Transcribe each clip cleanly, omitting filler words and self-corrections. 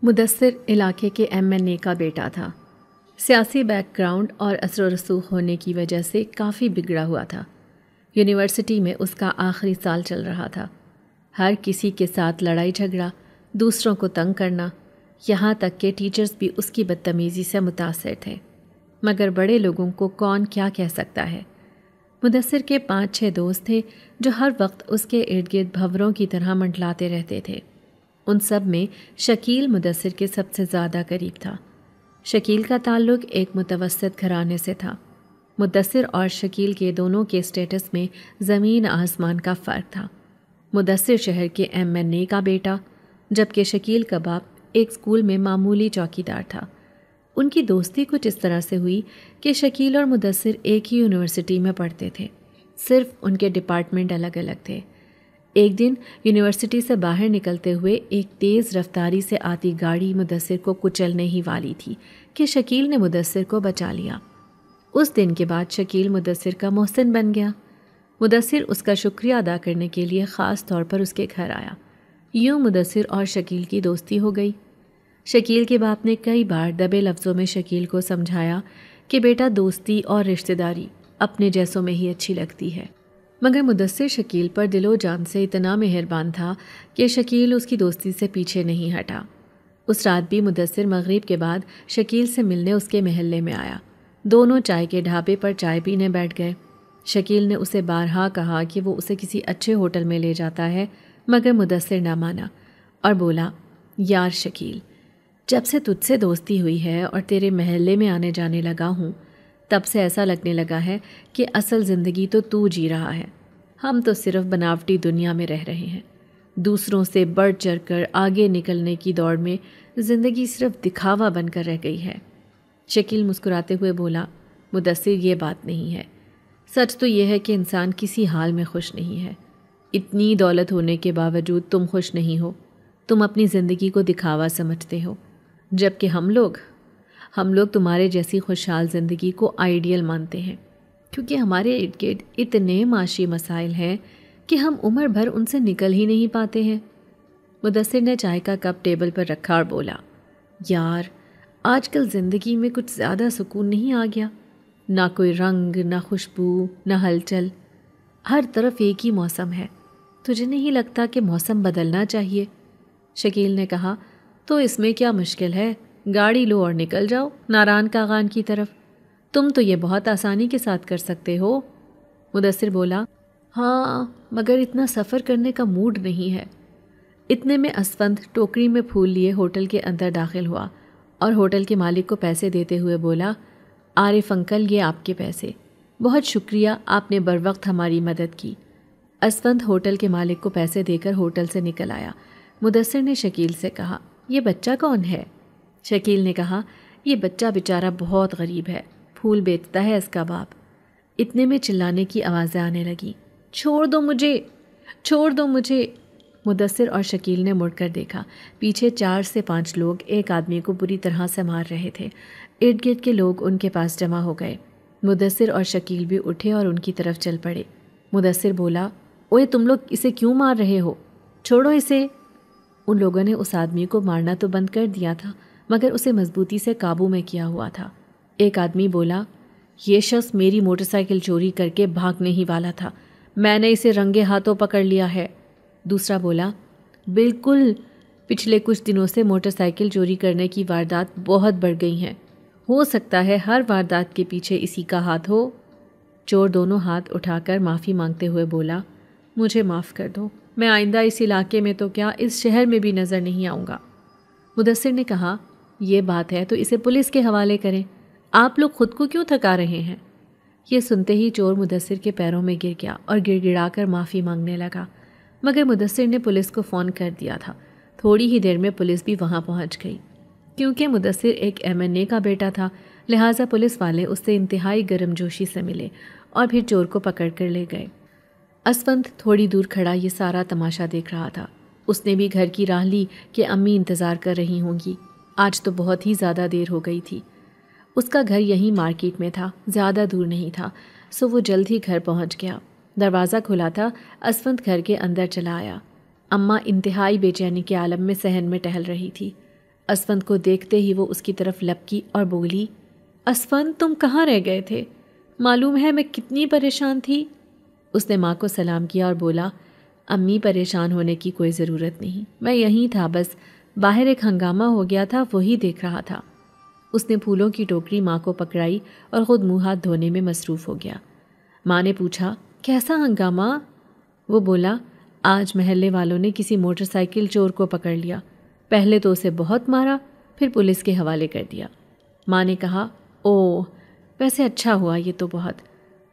مدثر علاقے کے MNA کا بیٹا تھا۔ سیاسی بیک گراؤنڈ اور اثر و رسوخ ہونے کی وجہ سے کافی بگڑا ہوا تھا۔ یونیورسٹی میں اس کا آخری سال چل رہا تھا۔ ہر کسی کے ساتھ لڑائی جھگڑا، دوسروں کو تنگ کرنا، یہاں تک کہ ٹیچرز بھی اس کی بدتمیزی سے متاثر تھے۔ مگر بڑے لوگوں کو کون کیا کہہ سکتا ہے؟ مدثر کے 5-6 دوست تھے جو ہر وقت اس کے ارد گرد بھنوروں کی طرح منڈلاتے رہتے تھے۔ ان سب میں شکیل مدثر کے سب سے زیادہ قریب تھا۔ شکیل کا تعلق ایک متوسط گھرانے سے تھا۔ مدثر اور شکیل کے دونوں کے سٹیٹس میں زمین آسمان کا فرق تھا۔ مدثر شہر کے MNA کا بیٹا، جبکہ شکیل کا باپ ایک اسکول میں معمولی چوکیدار تھا۔ ان کی دوستی کچھ اس طرح سے ہوئی کہ شکیل اور مدثر ایک ہی یونیورسٹی میں پڑھتے تھے، صرف ان کے ڈپارٹمنٹ الگ الگ تھے۔ ایک دن یونیورسٹی سے باہر نکلتے ہوئے ایک تیز رفتاری سے آتی گاڑی مدثر کو کچلنے ہی والی تھی کہ شکیل نے مدثر کو بچا لیا۔ اس دن کے بعد شکیل مدثر کا محسن بن گیا۔ مدثر اس کا شکریہ ادا کرنے کے لیے خاص طور پر اس کے گھر آیا۔ یوں مدثر اور شکیل کی دوستی ہو گئی۔ شکیل کے باپ نے کئی بار دبے لفظوں میں شکیل کو سمجھایا کہ بیٹا دوستی اور رشتہ داری اپنے جیسوں میں ہی اچھی لگتی ہے، مگر مدثر شکیل پر دل و جان سے اتنا مہربان تھا کہ شکیل اس کی دوستی سے پیچھے نہیں ہٹا۔ اس رات بھی مدثر مغرب کے بعد شکیل سے ملنے اس کے محلے میں آیا۔ دونوں چائے کے ڈھابے پر چائے پینے بیٹھ گئے۔ شکیل نے اسے بارہا کہا کہ وہ اسے کسی اچھے ہوٹل میں لے جاتا ہے، مگر مدثر نہ مانا اور بولا، یار شکیل، جب سے تجھ سے دوستی ہوئی ہے اور تیرے محلے میں آنے جانے لگا ہوں، تب سے ایسا لگنے لگا ہے کہ اصل زندگی تو جی رہا ہے۔ ہم تو صرف بناوٹی دنیا میں رہ رہے ہیں۔ دوسروں سے بڑھ چڑھ کر آگے نکلنے کی دوڑ میں زندگی صرف دکھاوا بن کر رہ گئی ہے۔ شکیل مسکراتے ہوئے بولا، مدثر یہ بات نہیں ہے۔ سچ تو یہ ہے کہ انسان کسی حال میں خوش نہیں ہے۔ اتنی دولت ہونے کے باوجود تم خوش نہیں ہو۔ تم اپنی زندگی کو دکھاوا سمجھتے ہو، جبکہ ہم لوگ تمہارے جیسی خوشحال زندگی کو آئیڈیل مانتے ہیں، کیونکہ ہمارے ارد گرد اتنے معاشی مسائل ہیں کہ ہم عمر بھر ان سے نکل ہی نہیں پاتے ہیں۔ مدثر نے چائے کا کپ ٹیبل پر رکھا اور بولا، یار آج کل زندگی میں کچھ زیادہ سکون نہیں آ گیا، نہ کوئی رنگ، نہ خوشبو، نہ ہلچل، ہر طرف ایک ہی موسم ہے۔ تجھے نہیں لگتا کہ موسم بدلنا چاہیے؟ شکیل نے کہا، تو اس میں کیا مشکل ہے، گاڑی لو اور نکل جاؤ ناران کاغان کی طرف۔ تم تو یہ بہت آسانی کے ساتھ کر سکتے ہو۔ مدثر بولا، ہاں مگر اتنا سفر کرنے کا موڈ نہیں ہے۔ اتنے میں اسفند ٹوکری میں پھول لیے ہوٹل کے اندر داخل ہوا اور ہوٹل کے مالک کو پیسے دیتے ہوئے بولا، عارف انکل یہ آپ کے پیسے، بہت شکریہ، آپ نے بر وقت ہماری مدد کی۔ اسفند ہوٹل کے مالک کو پیسے دے کر ہوٹل سے نکل آیا۔ مدثر نے شکیل سے کہا، یہ بچہ کون ہے؟ شکیل نے کہا، یہ بچہ بیچارہ بہت غریب ہے، پھول بیچتا ہے اس کا باپ۔ اتنے میں چلانے کی آوازیں آنے لگیں، چھوڑ دو مجھے، چھوڑ دو مجھے۔ مدثر اور شکیل نے مڑ کر دیکھا، پیچھے 4 سے 5 لوگ ایک آدمی کو بری طرح سے مار رہے تھے۔ ارد گرد کے لوگ ان کے پاس جمع ہو گئے۔ مدثر اور شکیل بھی اٹھے اور ان کی طرف چل پڑے۔ مدثر بولا، اوئے تم لوگ اسے کیوں مار رہے ہو؟ چھوڑو اسے۔ ان لوگوں نے اس آدمی کو مارنا تو بند کر دیا تھا، مگر اسے مضبوطی سے قابو میں کیا ہوا تھا۔ ایک آدمی بولا، یہ شخص میری موٹر سائیکل چوری کر کے بھاگنے ہی والا تھا، میں نے اسے رنگے ہاتھوں پکڑ لیا ہے۔ دوسرا بولا، بالکل، پچھلے کچھ دنوں سے موٹر سائیکل چوری کرنے کی واردات بہت بڑھ گئی ہیں، ہو سکتا ہے ہر واردات کے پیچھے اسی کا ہاتھ ہو۔ چور دونوں ہاتھ اٹھا کر معافی مانگتے ہوئے بولا، مجھے معاف کر دو، میں آئندہ اس علاقے میں تو کیا اس شہر میں بھی نظر نہیں آؤں گا۔ مدثر نے کہا، یہ بات ہے تو اسے پولیس کے حوالے کریں، آپ لوگ خود کو کیوں تھکا رہے ہیں؟ یہ سنتے ہی چور مدثر کے پیروں میں گر گیا اور گڑ گڑا کر معافی مانگنے لگا، مگر مدثر نے پولیس کو فون کر دیا تھا۔ تھوڑی ہی دیر میں پولیس بھی وہاں پہنچ گئی۔ کیونکہ مدثر ایک MNA کا بیٹا تھا، لہٰذا پولیس والے اس سے انتہائی گرم جوشی سے ملے اور پھر چور کو پکڑ کر لے گئے۔ اسفند تھوڑی دور کھڑا یہ سارا تماشا دیکھ رہا تھا۔ اس نے بھی گھر کی راہ لی کہ امی انتظار کر رہی ہوں گی، آج تو بہت ہی زیادہ دیر ہو گئی تھی۔ اس کا گھر یہیں مارکیٹ میں تھا، زیادہ دور نہیں تھا، سو وہ جلد ہی گھر پہنچ گیا۔ دروازہ کھلا تھا، اسفند گھر کے اندر چلا آیا۔ اماں انتہائی بے چینی کے عالم میں صحن میں ٹہل رہی تھی۔ اسفند کو دیکھتے ہی وہ اس کی طرف لپکی اور بولی، اسفند تم کہاں رہ گئے تھے؟ معلوم ہے میں کتنی پریشان تھی۔ اس نے ماں کو سلام کیا اور بولا، امی پریشان ہونے کی کوئی ضرورت نہیں، میں یہیں تھا، بس باہر ایک ہنگامہ ہو گیا تھا، وہی دیکھ رہا تھا۔ اس نے پھولوں کی ٹوکری ماں کو پکڑائی اور خود منہ ہاتھ دھونے میں مصروف ہو گیا۔ ماں نے پوچھا، کیسا ہنگامہ؟ وہ بولا، آج محلے والوں نے کسی موٹر سائیکل چور کو پکڑ لیا، پہلے تو اسے بہت مارا، پھر پولیس کے حوالے کر دیا۔ ماں نے کہا، اوہ ویسے اچھا ہوا یہ تو بہت،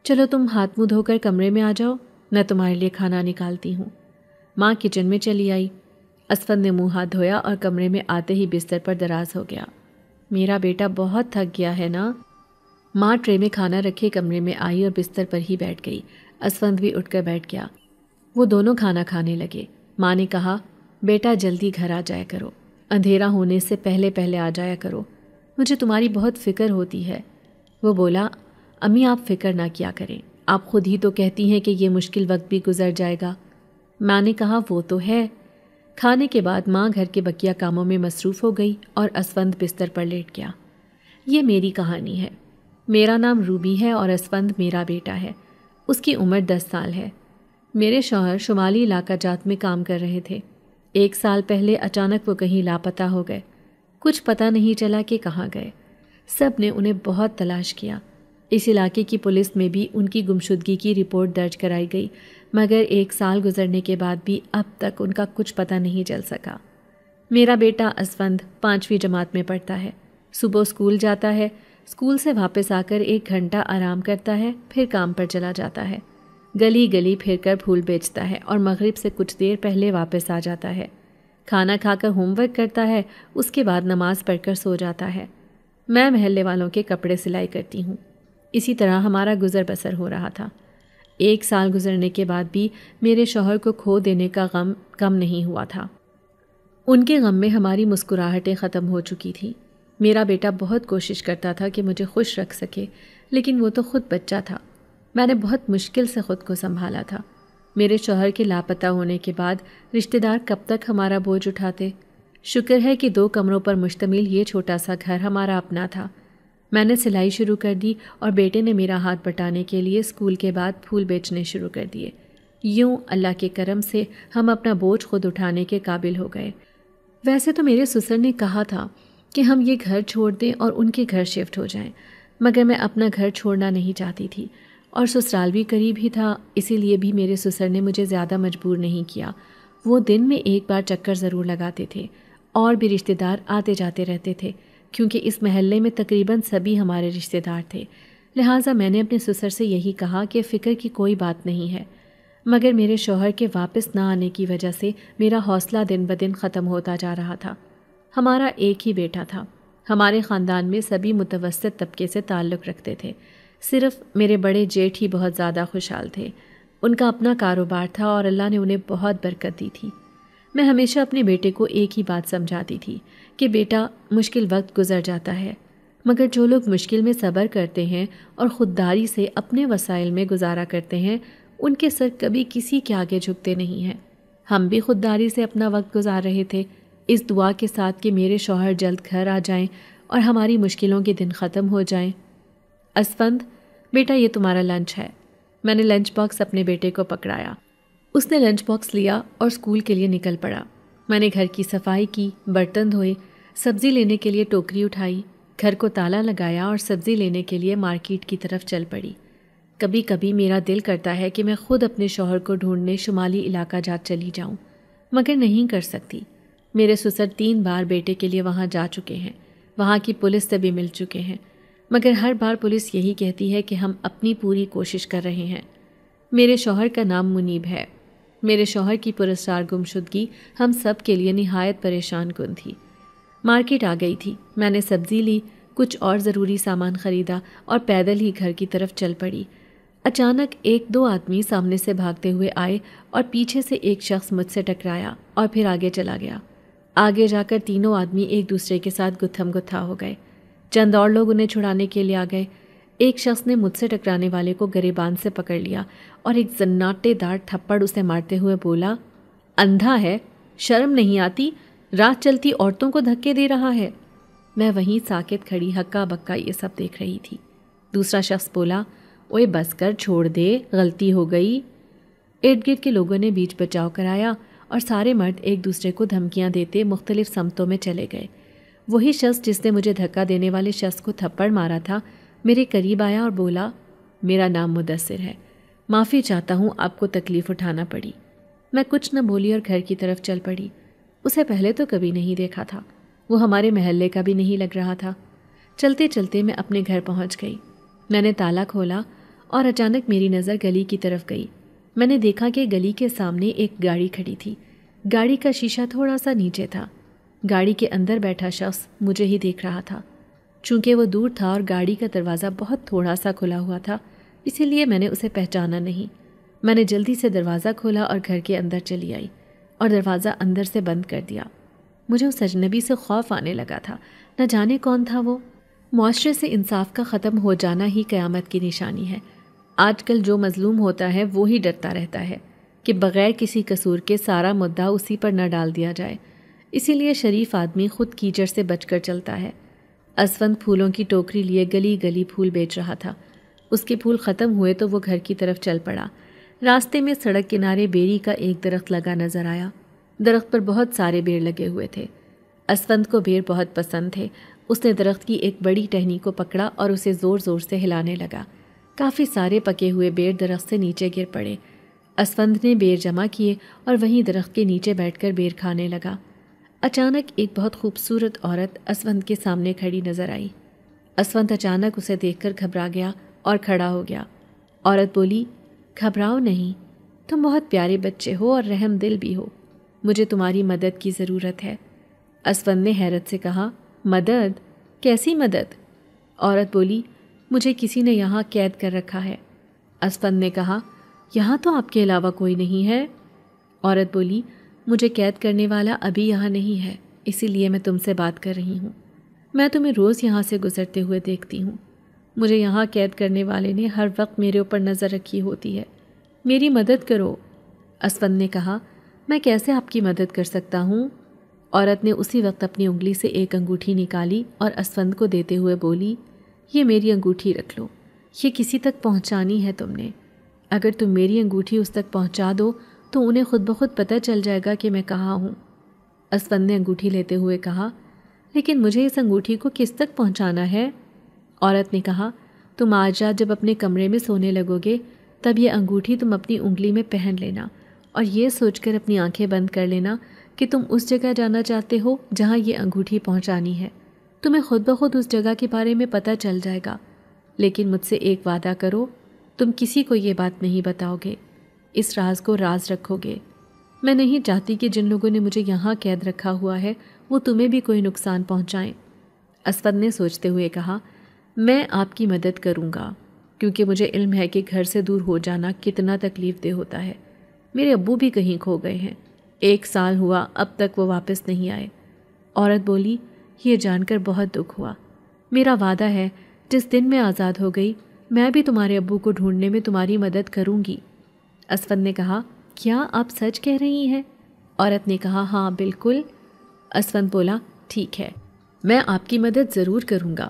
چلو تم ہاتھ منہ دھو کر کمرے میں آ جاؤ، میں تمہارے لیے کھانا نکالتی ہوں۔ ماں کچن میں چلی آئی۔ اسفند نے منہ ہاتھ دھویا اور کمرے میں آتے ہی بستر پر دراز ہو گیا۔ میرا بیٹا بہت تھک گیا ہے نا؟ ماں ٹرے میں کھانا رکھے کمرے میں آئی اور بستر پر ہی بیٹھ گئی۔ اسفند بھی اٹھ کر بیٹھ گیا۔ وہ دونوں کھانا کھانے لگے۔ ماں نے کہا، بیٹا جلدی گھر آ جایا کرو، اندھیرا ہونے سے پہلے پہلے آ جایا کرو، مجھے تمہاری بہت فکر ہوتی ہے۔ وہ بولا، امی آپ فکر نہ کیا کریں، آپ خود ہی تو کہتی ہیں کہ یہ مشکل وقت بھی گزر جائے گا۔ ماں نے کہا، وہ تو ہے۔ کھانے کے بعد ماں گھر کے بقیہ کاموں میں مصروف ہو گئی اور اسفند بستر پر لیٹ گیا۔ یہ میری کہانی ہے۔ میرا نام روبی ہے اور اسفند میرا بیٹا ہے۔ اس کی عمر 10 سال ہے۔ میرے شوہر شمالی علاقہ جات میں کام کر رہے تھے۔ 1 سال پہلے اچانک وہ کہیں لاپتہ ہو گئے۔ کچھ پتہ نہیں چلا کہ کہاں گئے۔ سب نے انہیں بہت تلاش کیا۔ اس علاقے کی پولیس میں بھی ان کی گمشدگی کی رپورٹ درج کرائی گئی، مگر 1 سال گزرنے کے بعد بھی اب تک ان کا کچھ پتہ نہیں چل سکا۔ میرا بیٹا اسفند 5ویں جماعت میں پڑھتا ہے۔ صبح اسکول جاتا ہے، اسکول سے واپس آ کر 1 گھنٹہ آرام کرتا ہے، پھر کام پر چلا جاتا ہے۔ گلی گلی پھر کر پھول بیچتا ہے اور مغرب سے کچھ دیر پہلے واپس آ جاتا ہے۔ کھانا کھا کر ہوم ورک کرتا ہے، اس کے بعد نماز پڑھ کر سو جاتا ہے۔ میں محلے والوں کے کپڑے سلائی کرتی ہوں۔ اسی طرح ہمارا گزر بسر ہو رہا تھا۔ 1 سال گزرنے کے بعد بھی میرے شوہر کو کھو دینے کا غم کم نہیں ہوا تھا۔ ان کے غم میں ہماری مسکراہٹیں ختم ہو چکی تھیں۔ میرا بیٹا بہت کوشش کرتا تھا کہ مجھے خوش رکھ سکے، لیکن وہ تو خود بچہ تھا۔ میں نے بہت مشکل سے خود کو سنبھالا تھا۔ میرے شوہر کے لاپتہ ہونے کے بعد رشتہ دار کب تک ہمارا بوجھ اٹھاتے؟ شکر ہے کہ 2 کمروں پر مشتمل یہ چھوٹا سا گھر ہمارا اپنا تھا۔ میں نے سلائی شروع کر دی اور بیٹے نے میرا ہاتھ بٹانے کے لیے اسکول کے بعد پھول بیچنے شروع کر دیے۔ یوں اللہ کے کرم سے ہم اپنا بوجھ خود اٹھانے کے قابل ہو گئے۔ ویسے تو میرے سسر نے کہا تھا کہ ہم یہ گھر چھوڑ دیں اور ان کے گھر شفٹ ہو جائیں، مگر میں اپنا گھر چھوڑنا نہیں چاہتی تھی اور سسرال بھی قریب ہی تھا، اسی لیے بھی میرے سسر نے مجھے زیادہ مجبور نہیں کیا۔ وہ دن میں 1 بار چکر ضرور لگاتے تھے، اور بھی رشتہ دار آتے جاتے رہتے تھے، کیونکہ اس محلے میں تقریباً سبھی ہمارے رشتہ دار تھے۔ لہٰذا میں نے اپنے سسر سے یہی کہا کہ فکر کی کوئی بات نہیں ہے، مگر میرے شوہر کے واپس نہ آنے کی وجہ سے میرا حوصلہ دن بدن ختم ہوتا جا رہا تھا۔ ہمارا ایک ہی بیٹا تھا۔ ہمارے خاندان میں سبھی متوسط طبقے سے تعلق رکھتے تھے، صرف میرے بڑے جیٹھ ہی بہت زیادہ خوشحال تھے۔ ان کا اپنا کاروبار تھا اور اللہ نے انہیں بہت برکت دی تھی۔ میں ہمیشہ اپنے بیٹے کو ایک ہی بات سمجھاتی تھی کہ بیٹا مشکل وقت گزر جاتا ہے، مگر جو لوگ مشکل میں صبر کرتے ہیں اور خودداری سے اپنے وسائل میں گزارا کرتے ہیں، ان کے سر کبھی کسی کے آگے جھکتے نہیں ہیں۔ ہم بھی خودداری سے اپنا وقت گزار رہے تھے، اس دعا کے ساتھ کہ میرے شوہر جلد گھر آ جائیں اور ہماری مشکلوں کے دن ختم ہو جائیں۔ اسفند بیٹا، یہ تمہارا لنچ ہے۔ میں نے لنچ باکس اپنے بیٹے کو پکڑایا۔ اس نے لنچ باکس لیا اور اسکول کے لیے نکل پڑا۔ میں نے گھر کی صفائی کی، برتن دھوئے، سبزی لینے کے لیے ٹوکری اٹھائی، گھر کو تالا لگایا اور سبزی لینے کے لیے مارکیٹ کی طرف چل پڑی۔ کبھی کبھی میرا دل کرتا ہے کہ میں خود اپنے شوہر کو ڈھونڈنے شمالی علاقہ جات چلی جاؤں، مگر نہیں کر سکتی۔ میرے سسر 3 بار بیٹے کے لیے وہاں جا چکے ہیں، وہاں کی پولیس سے بھی مل چکے ہیں، مگر ہر بار پولیس یہی کہتی ہے کہ ہم اپنی پوری کوشش کر رہے ہیں۔ میرے شوہر کا نام منیب ہے۔ میرے شوہر کی پراسرار گمشدگی ہم سب کے لیے نہایت پریشان کن تھی۔ مارکیٹ آ گئی تھی، میں نے سبزی لی، کچھ اور ضروری سامان خریدا اور پیدل ہی گھر کی طرف چل پڑی۔ اچانک 1-2 آدمی سامنے سے بھاگتے ہوئے آئے اور پیچھے سے ایک شخص مجھ سے ٹکرایا اور پھر آگے چلا گیا۔ آگے جا کر تینوں آدمی ایک دوسرے کے ساتھ گتھم گتھا ہو گئے۔ چند اور لوگ انہیں چھڑانے کے لیے آ گئے۔ ایک شخص نے مجھ سے ٹکرانے والے کو گریبان سے پکڑ لیا اور ایک زناٹے دار تھپڑ اسے مارتے ہوئے بولا، اندھا ہے، شرم نہیں آتی، رات چلتی عورتوں کو دھکے دے رہا ہے۔ میں وہیں ساکت کھڑی ہکا بکا یہ سب دیکھ رہی تھی۔ دوسرا شخص بولا، اوئے بس کر، چھوڑ دے، غلطی ہو گئی۔ ارد گرد کے لوگوں نے بیچ بچاؤ کرایا اور سارے مرد ایک دوسرے کو دھمکیاں دیتے مختلف سمتوں میں چلے گئے۔ وہی شخص جس نے مجھے دھکا دینے والے شخص کو تھپڑ مارا تھا میرے قریب آیا اور بولا، میرا نام مدثر ہے، معافی چاہتا ہوں آپ کو تکلیف اٹھانا پڑی۔ میں کچھ نہ بولی اور گھر کی طرف چل پڑی۔ اسے پہلے تو کبھی نہیں دیکھا تھا، وہ ہمارے محلے کا بھی نہیں لگ رہا تھا۔ چلتے چلتے میں اپنے گھر پہنچ گئی۔ میں نے تالا کھولا اور اچانک میری نظر گلی کی طرف گئی۔ میں نے دیکھا کہ گلی کے سامنے ایک گاڑی کھڑی تھی۔ گاڑی کا شیشہ تھوڑا سا نیچے تھا۔ گاڑی کے اندر بیٹھا شخص مجھے ہی دیکھ رہا تھا۔ چونکہ وہ دور تھا اور گاڑی کا دروازہ بہت تھوڑا سا کھلا ہوا تھا، اسی لیے میں نے اسے پہچانا نہیں۔ میں نے جلدی سے دروازہ کھولا اور گھر کے اندر چلی آئی اور دروازہ اندر سے بند کر دیا۔ مجھے اس اجنبی سے خوف آنے لگا تھا، نہ جانے کون تھا وہ۔ معاشرے سے انصاف کا ختم ہو جانا ہی قیامت کی نشانی ہے۔ آج کل جو مظلوم ہوتا ہے وہی ڈرتا رہتا ہے کہ بغیر کسی قصور کے سارا مدعا اسی پر نہ ڈال دیا جائے۔ اسی لیے شریف آدمی خود کیچڑ سے بچ کر چلتا ہے۔ اسفند پھولوں کی ٹوکری لیے گلی گلی پھول بیچ رہا تھا۔ اس کے پھول ختم ہوئے تو وہ گھر کی طرف چل پڑا۔ راستے میں سڑک کنارے بیری کا ایک درخت لگا نظر آیا۔ درخت پر بہت سارے بیر لگے ہوئے تھے۔ اسفند کو بیر بہت پسند تھے۔ اس نے درخت کی ایک بڑی ٹہنی کو پکڑا اور اسے زور زور سے ہلانے لگا۔ کافی سارے پکے ہوئے بیر درخت سے نیچے گر پڑے۔ اسفند نے بیر جمع کیے اور وہیں درخت کے نیچے بیٹھ کر بیر کھانے لگا۔ اچانک ایک بہت خوبصورت عورت اسفند کے سامنے کھڑی نظر آئی۔ اسفند اچانک اسے دیکھ کر گھبرا گیا اور کھڑا ہو گیا۔ عورت بولی، گھبراؤ نہیں، تم بہت پیارے بچے ہو اور رحم دل بھی ہو، مجھے تمہاری مدد کی ضرورت ہے۔ اسفند نے حیرت سے کہا، مدد؟ کیسی مدد؟ عورت بولی، مجھے کسی نے یہاں قید کر رکھا ہے۔ اسفند نے کہا، یہاں تو آپ کے علاوہ کوئی نہیں ہے۔ عورت بولی، مجھے قید کرنے والا ابھی یہاں نہیں ہے، اسی لیے میں تم سے بات کر رہی ہوں۔ میں تمہیں روز یہاں سے گزرتے ہوئے دیکھتی ہوں۔ مجھے یہاں قید کرنے والے نے ہر وقت میرے اوپر نظر رکھی ہوتی ہے، میری مدد کرو۔ اسفند نے کہا، میں کیسے آپ کی مدد کر سکتا ہوں؟ عورت نے اسی وقت اپنی انگلی سے ایک انگوٹھی نکالی اور اسفند کو دیتے ہوئے بولی، یہ میری انگوٹھی رکھ لو، یہ کسی تک پہنچانی ہے تم نے۔ اگر تم میری انگوٹھی اس تک پہنچا دو تو انہیں خود بخود پتہ چل جائے گا کہ میں کہاں ہوں۔ اسفند نے انگوٹھی لیتے ہوئے کہا، لیکن مجھے اس انگوٹھی کو کس تک پہنچانا ہے؟ عورت نے کہا، تم آج رات جب اپنے کمرے میں سونے لگو گے تب یہ انگوٹھی تم اپنی انگلی میں پہن لینا اور یہ سوچ کر اپنی آنکھیں بند کر لینا کہ تم اس جگہ جانا چاہتے ہو جہاں یہ انگوٹھی پہنچانی ہے۔ تمہیں خود بخود اس جگہ کے بارے میں پتہ چل جائے گا، لیکن مجھ سے ایک وعدہ کرو، تم کسی کو یہ بات نہیں بتاؤ گے، اس راز کو راز رکھو گے۔ میں نہیں چاہتی کہ جن لوگوں نے مجھے یہاں قید رکھا ہوا ہے وہ تمہیں بھی کوئی نقصان پہنچائیں۔ اسفند نے سوچتے ہوئے کہا، میں آپ کی مدد کروں گا، کیونکہ مجھے علم ہے کہ گھر سے دور ہو جانا کتنا تکلیف دہ ہوتا ہے۔ میرے ابو بھی کہیں کھو گئے ہیں، 1 سال ہوا اب تک وہ واپس نہیں آئے۔ عورت بولی، یہ جان کر بہت دکھ ہوا۔ میرا وعدہ ہے جس دن میں آزاد ہو گئی میں بھی تمہارے ابو کو ڈھونڈنے میں تمہاری مدد کروں گی۔ اسفند نے کہا، کیا آپ سچ کہہ رہی ہیں؟ عورت نے کہا، ہاں بالکل۔ اسفند بولا، ٹھیک ہے، میں آپ کی مدد ضرور کروں گا۔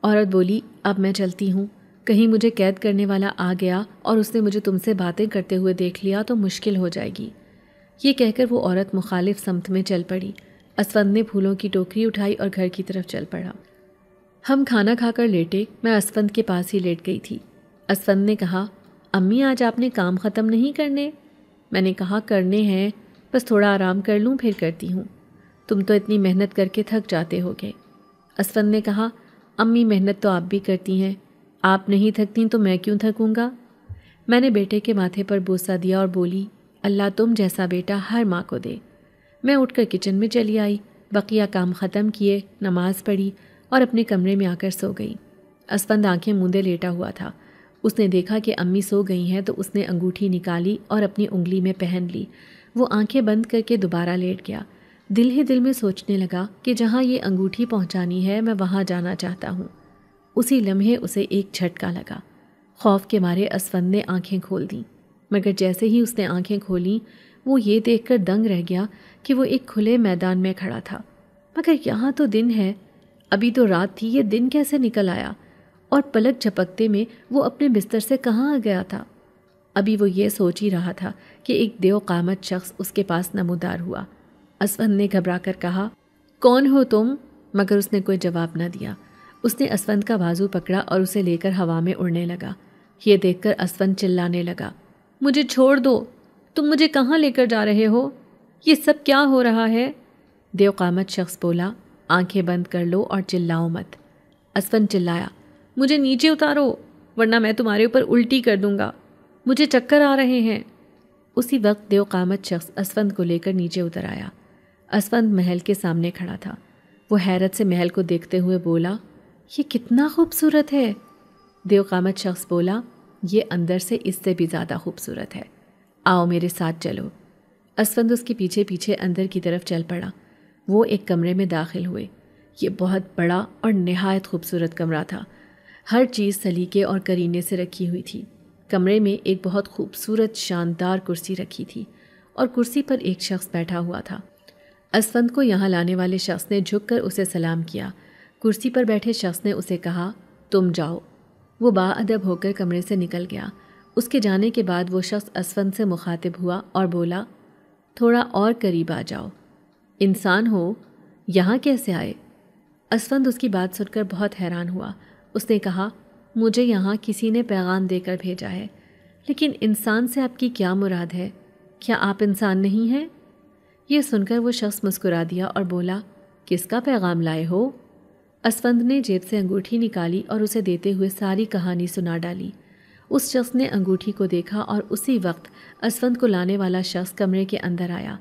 عورت بولی، اب میں چلتی ہوں، کہیں مجھے قید کرنے والا آ گیا اور اس نے مجھے تم سے باتیں کرتے ہوئے دیکھ لیا تو مشکل ہو جائے گی۔ یہ کہہ کر وہ عورت مخالف سمت میں چل پڑی۔ اسفند نے پھولوں کی ٹوکری اٹھائی اور گھر کی طرف چل پڑا۔ ہم کھانا کھا کر لیٹے، میں اسفند کے پاس ہی لیٹ گئی تھی۔ اسفند نے کہا، امی آج آپ نے کام ختم نہیں کرنے؟ میں نے کہا، کرنے ہیں، بس تھوڑا آرام کر لوں پھر کرتی ہوں، تم تو اتنی محنت کر کے تھک جاتے ہوگے۔ اسفند نے کہا، امی محنت تو آپ بھی کرتی ہیں، آپ نہیں تھکتی تو میں کیوں تھکوں گا؟ میں نے بیٹے کے ماتھے پر بوسہ دیا اور بولی، اللہ تم جیسا بیٹا ہر ماں کو دے۔ میں اٹھ کر کچن میں چلی آئی، بقیہ کام ختم کیے، نماز پڑھی اور اپنے کمرے میں آ کر سو گئی۔ اسفند آنکھیں موندے لیٹا ہوا تھا۔ اس نے دیکھا کہ امی سو گئی ہیں تو اس نے انگوٹھی نکالی اور اپنی انگلی میں پہن لی۔ وہ آنکھیں بند کر کے دوبارہ لیٹ گیا۔ دل ہی دل میں سوچنے لگا کہ جہاں یہ انگوٹھی پہنچانی ہے میں وہاں جانا چاہتا ہوں۔ اسی لمحے اسے ایک جھٹکا لگا۔ خوف کے مارے اسفند نے آنکھیں کھول دیں، مگر جیسے ہی اس نے آنکھیں کھولیں وہ یہ دیکھ کر دنگ رہ گیا کہ وہ ایک کھلے میدان میں کھڑا تھا، مگر یہاں تو دن ہے، ابھی تو رات تھی، یہ دن کیسے نکل آیا؟ اور پلک جھپکتے میں وہ اپنے بستر سے کہاں آ گیا تھا؟ ابھی وہ یہ سوچ ہی رہا تھا کہ ایک دیو قامت شخص اس کے پاس نمودار ہوا۔ اسفند نے گھبرا کر کہا، کون ہو تم؟ مگر اس نے کوئی جواب نہ دیا۔ اس نے اسفند کا بازو پکڑا اور اسے لے کر ہوا میں اڑنے لگا۔ یہ دیکھ کر اسفند چلانے لگا، مجھے چھوڑ دو، تم مجھے کہاں لے کر جا رہے ہو؟ یہ سب کیا ہو رہا ہے؟ دیو قامت شخص بولا، آنکھیں بند کر لو اور چلاؤ مت۔ اسفند چلایا، مجھے نیچے اتارو ورنہ میں تمہارے اوپر الٹی کر دوں گا، مجھے چکر آ رہے ہیں۔ اسی وقت دیو قامت شخص اسفند کو لے کر نیچے اتر آیا۔ اسفند محل کے سامنے کھڑا تھا۔ وہ حیرت سے محل کو دیکھتے ہوئے بولا، یہ کتنا خوبصورت ہے۔ دیو قامت شخص بولا، یہ اندر سے اس سے بھی زیادہ خوبصورت ہے، آؤ میرے ساتھ چلو۔ اسفند اس کے پیچھے پیچھے اندر کی طرف چل پڑا۔ وہ ایک کمرے میں داخل ہوئے۔ یہ بہت بڑا اور نہایت خوبصورت کمرہ تھا۔ ہر چیز سلیقے اور کرینے سے رکھی ہوئی تھی۔ کمرے میں ایک بہت خوبصورت شاندار کرسی رکھی تھی اور کرسی پر ایک شخص بیٹھا ہوا تھا۔ اسفند کو یہاں لانے والے شخص نے جھک کر اسے سلام کیا۔ کرسی پر بیٹھے شخص نے اسے کہا، تم جاؤ۔ وہ باادب ہو کر کمرے سے نکل گیا۔ اس کے جانے کے بعد وہ شخص اسفند سے مخاطب ہوا اور بولا، تھوڑا اور قریب آ جاؤ۔ انسان ہو، یہاں کیسے آئے؟ اسفند اس کی بات سن کر بہت حیران ہوا۔ اس نے کہا، مجھے یہاں کسی نے پیغام دے کر بھیجا ہے، لیکن انسان سے آپ کی کیا مراد ہے؟ کیا آپ انسان نہیں ہیں؟ یہ سن کر وہ شخص مسکرا دیا اور بولا، کس کا پیغام لائے ہو؟ اسفند نے جیب سے انگوٹھی نکالی اور اسے دیتے ہوئے ساری کہانی سنا ڈالی۔ اس شخص نے انگوٹھی کو دیکھا اور اسی وقت اسفند کو لانے والا شخص کمرے کے اندر آیا۔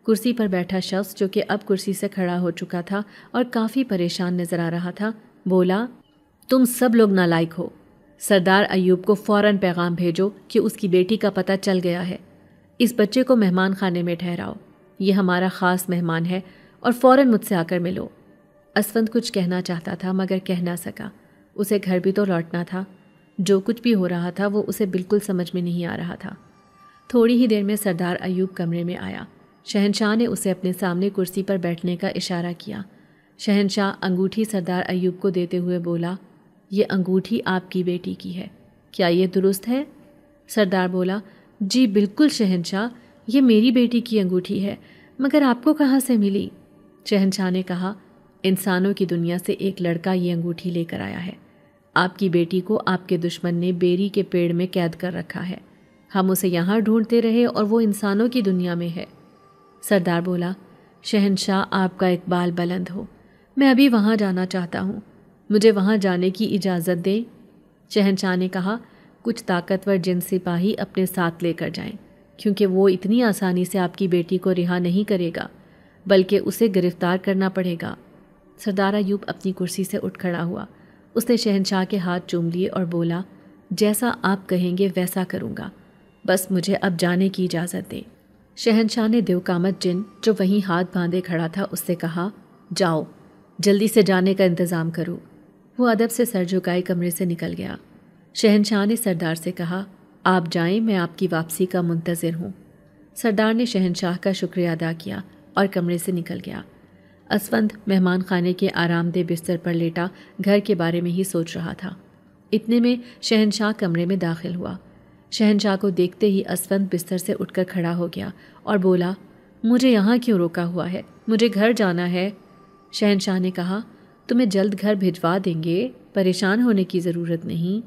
کرسی پر بیٹھا شخص، جو کہ اب کرسی سے کھڑا ہو چکا تھا اور کافی پریشان نظر آ رہا تھا، بولا، تم سب لوگ نالائق ہو۔ سردار ایوب کو فوراً پیغام بھیجو کہ اس کی بیٹی کا پتہ چل گیا ہے۔ اس بچے کو مہمان خانے میں ٹھہراؤ، یہ ہمارا خاص مہمان ہے، اور فوراً مجھ سے آ کر ملو۔ اسفند کچھ کہنا چاہتا تھا مگر کہہ نہ سکا۔ اسے گھر بھی تو لوٹنا تھا۔ جو کچھ بھی ہو رہا تھا وہ اسے بالکل سمجھ میں نہیں آ رہا تھا۔ تھوڑی ہی دیر میں سردار ایوب کمرے میں آیا۔ شہنشاہ نے اسے اپنے سامنے کرسی پر بیٹھنے کا اشارہ کیا۔ شہنشاہ انگوٹھی سردار ایوب کو دیتے ہوئے بولا، یہ انگوٹھی آپ کی بیٹی کی ہے، کیا یہ درست ہے؟ سردار بولا، جی بالکل شہنشاہ، یہ میری بیٹی کی انگوٹھی ہے، مگر آپ کو کہاں سے ملی؟ شہنشاہ نے کہا، انسانوں کی دنیا سے ایک لڑکا یہ انگوٹھی لے کر آیا ہے۔ آپ کی بیٹی کو آپ کے دشمن نے بیری کے پیڑ میں قید کر رکھا ہے۔ ہم اسے یہاں ڈھونڈتے رہے اور وہ انسانوں کی دنیا میں ہے۔ سردار بولا، شہنشاہ آپ کا اقبال بلند ہو، میں ابھی وہاں جانا چاہتا ہوں، مجھے وہاں جانے کی اجازت دیں۔ شہنشاہ نے کہا، کچھ طاقتور جن سپاہی اپنے ساتھ لے کر جائیں، کیونکہ وہ اتنی آسانی سے آپ کی بیٹی کو رہا نہیں کرے گا، بلکہ اسے گرفتار کرنا پڑے گا۔ سردار ایوب اپنی کرسی سے اٹھ کھڑا ہوا۔ اس نے شہنشاہ کے ہاتھ چوم لیے اور بولا، جیسا آپ کہیں گے ویسا کروں گا، بس مجھے اب جانے کی اجازت دیں۔ شہنشاہ نے دیوقامت جن، جو وہیں ہاتھ باندھے کھڑا تھا، اس سے کہا، جاؤ، جلدی سے جانے کا انتظام کرو۔ وہ ادب سے سر جھکائے کمرے سے نکل گیا۔ شہنشاہ نے سردار سے کہا، آپ جائیں، میں آپ کی واپسی کا منتظر ہوں۔ سردار نے شہنشاہ کا شکریہ ادا کیا اور کمرے سے نکل گیا۔ اسفند مہمان خانے کے آرام دہ بستر پر لیٹا گھر کے بارے میں ہی سوچ رہا تھا۔ اتنے میں شہنشاہ کمرے میں داخل ہوا۔ شہنشاہ کو دیکھتے ہی اسفند بستر سے اٹھ کر کھڑا ہو گیا اور بولا، مجھے یہاں کیوں روکا ہوا ہے؟ مجھے گھر جانا ہے۔ شہنشاہ نے کہا، تمہیں جلد گھر بھجوا دیں گے، پریشان ہونے کی ضرورت نہیں۔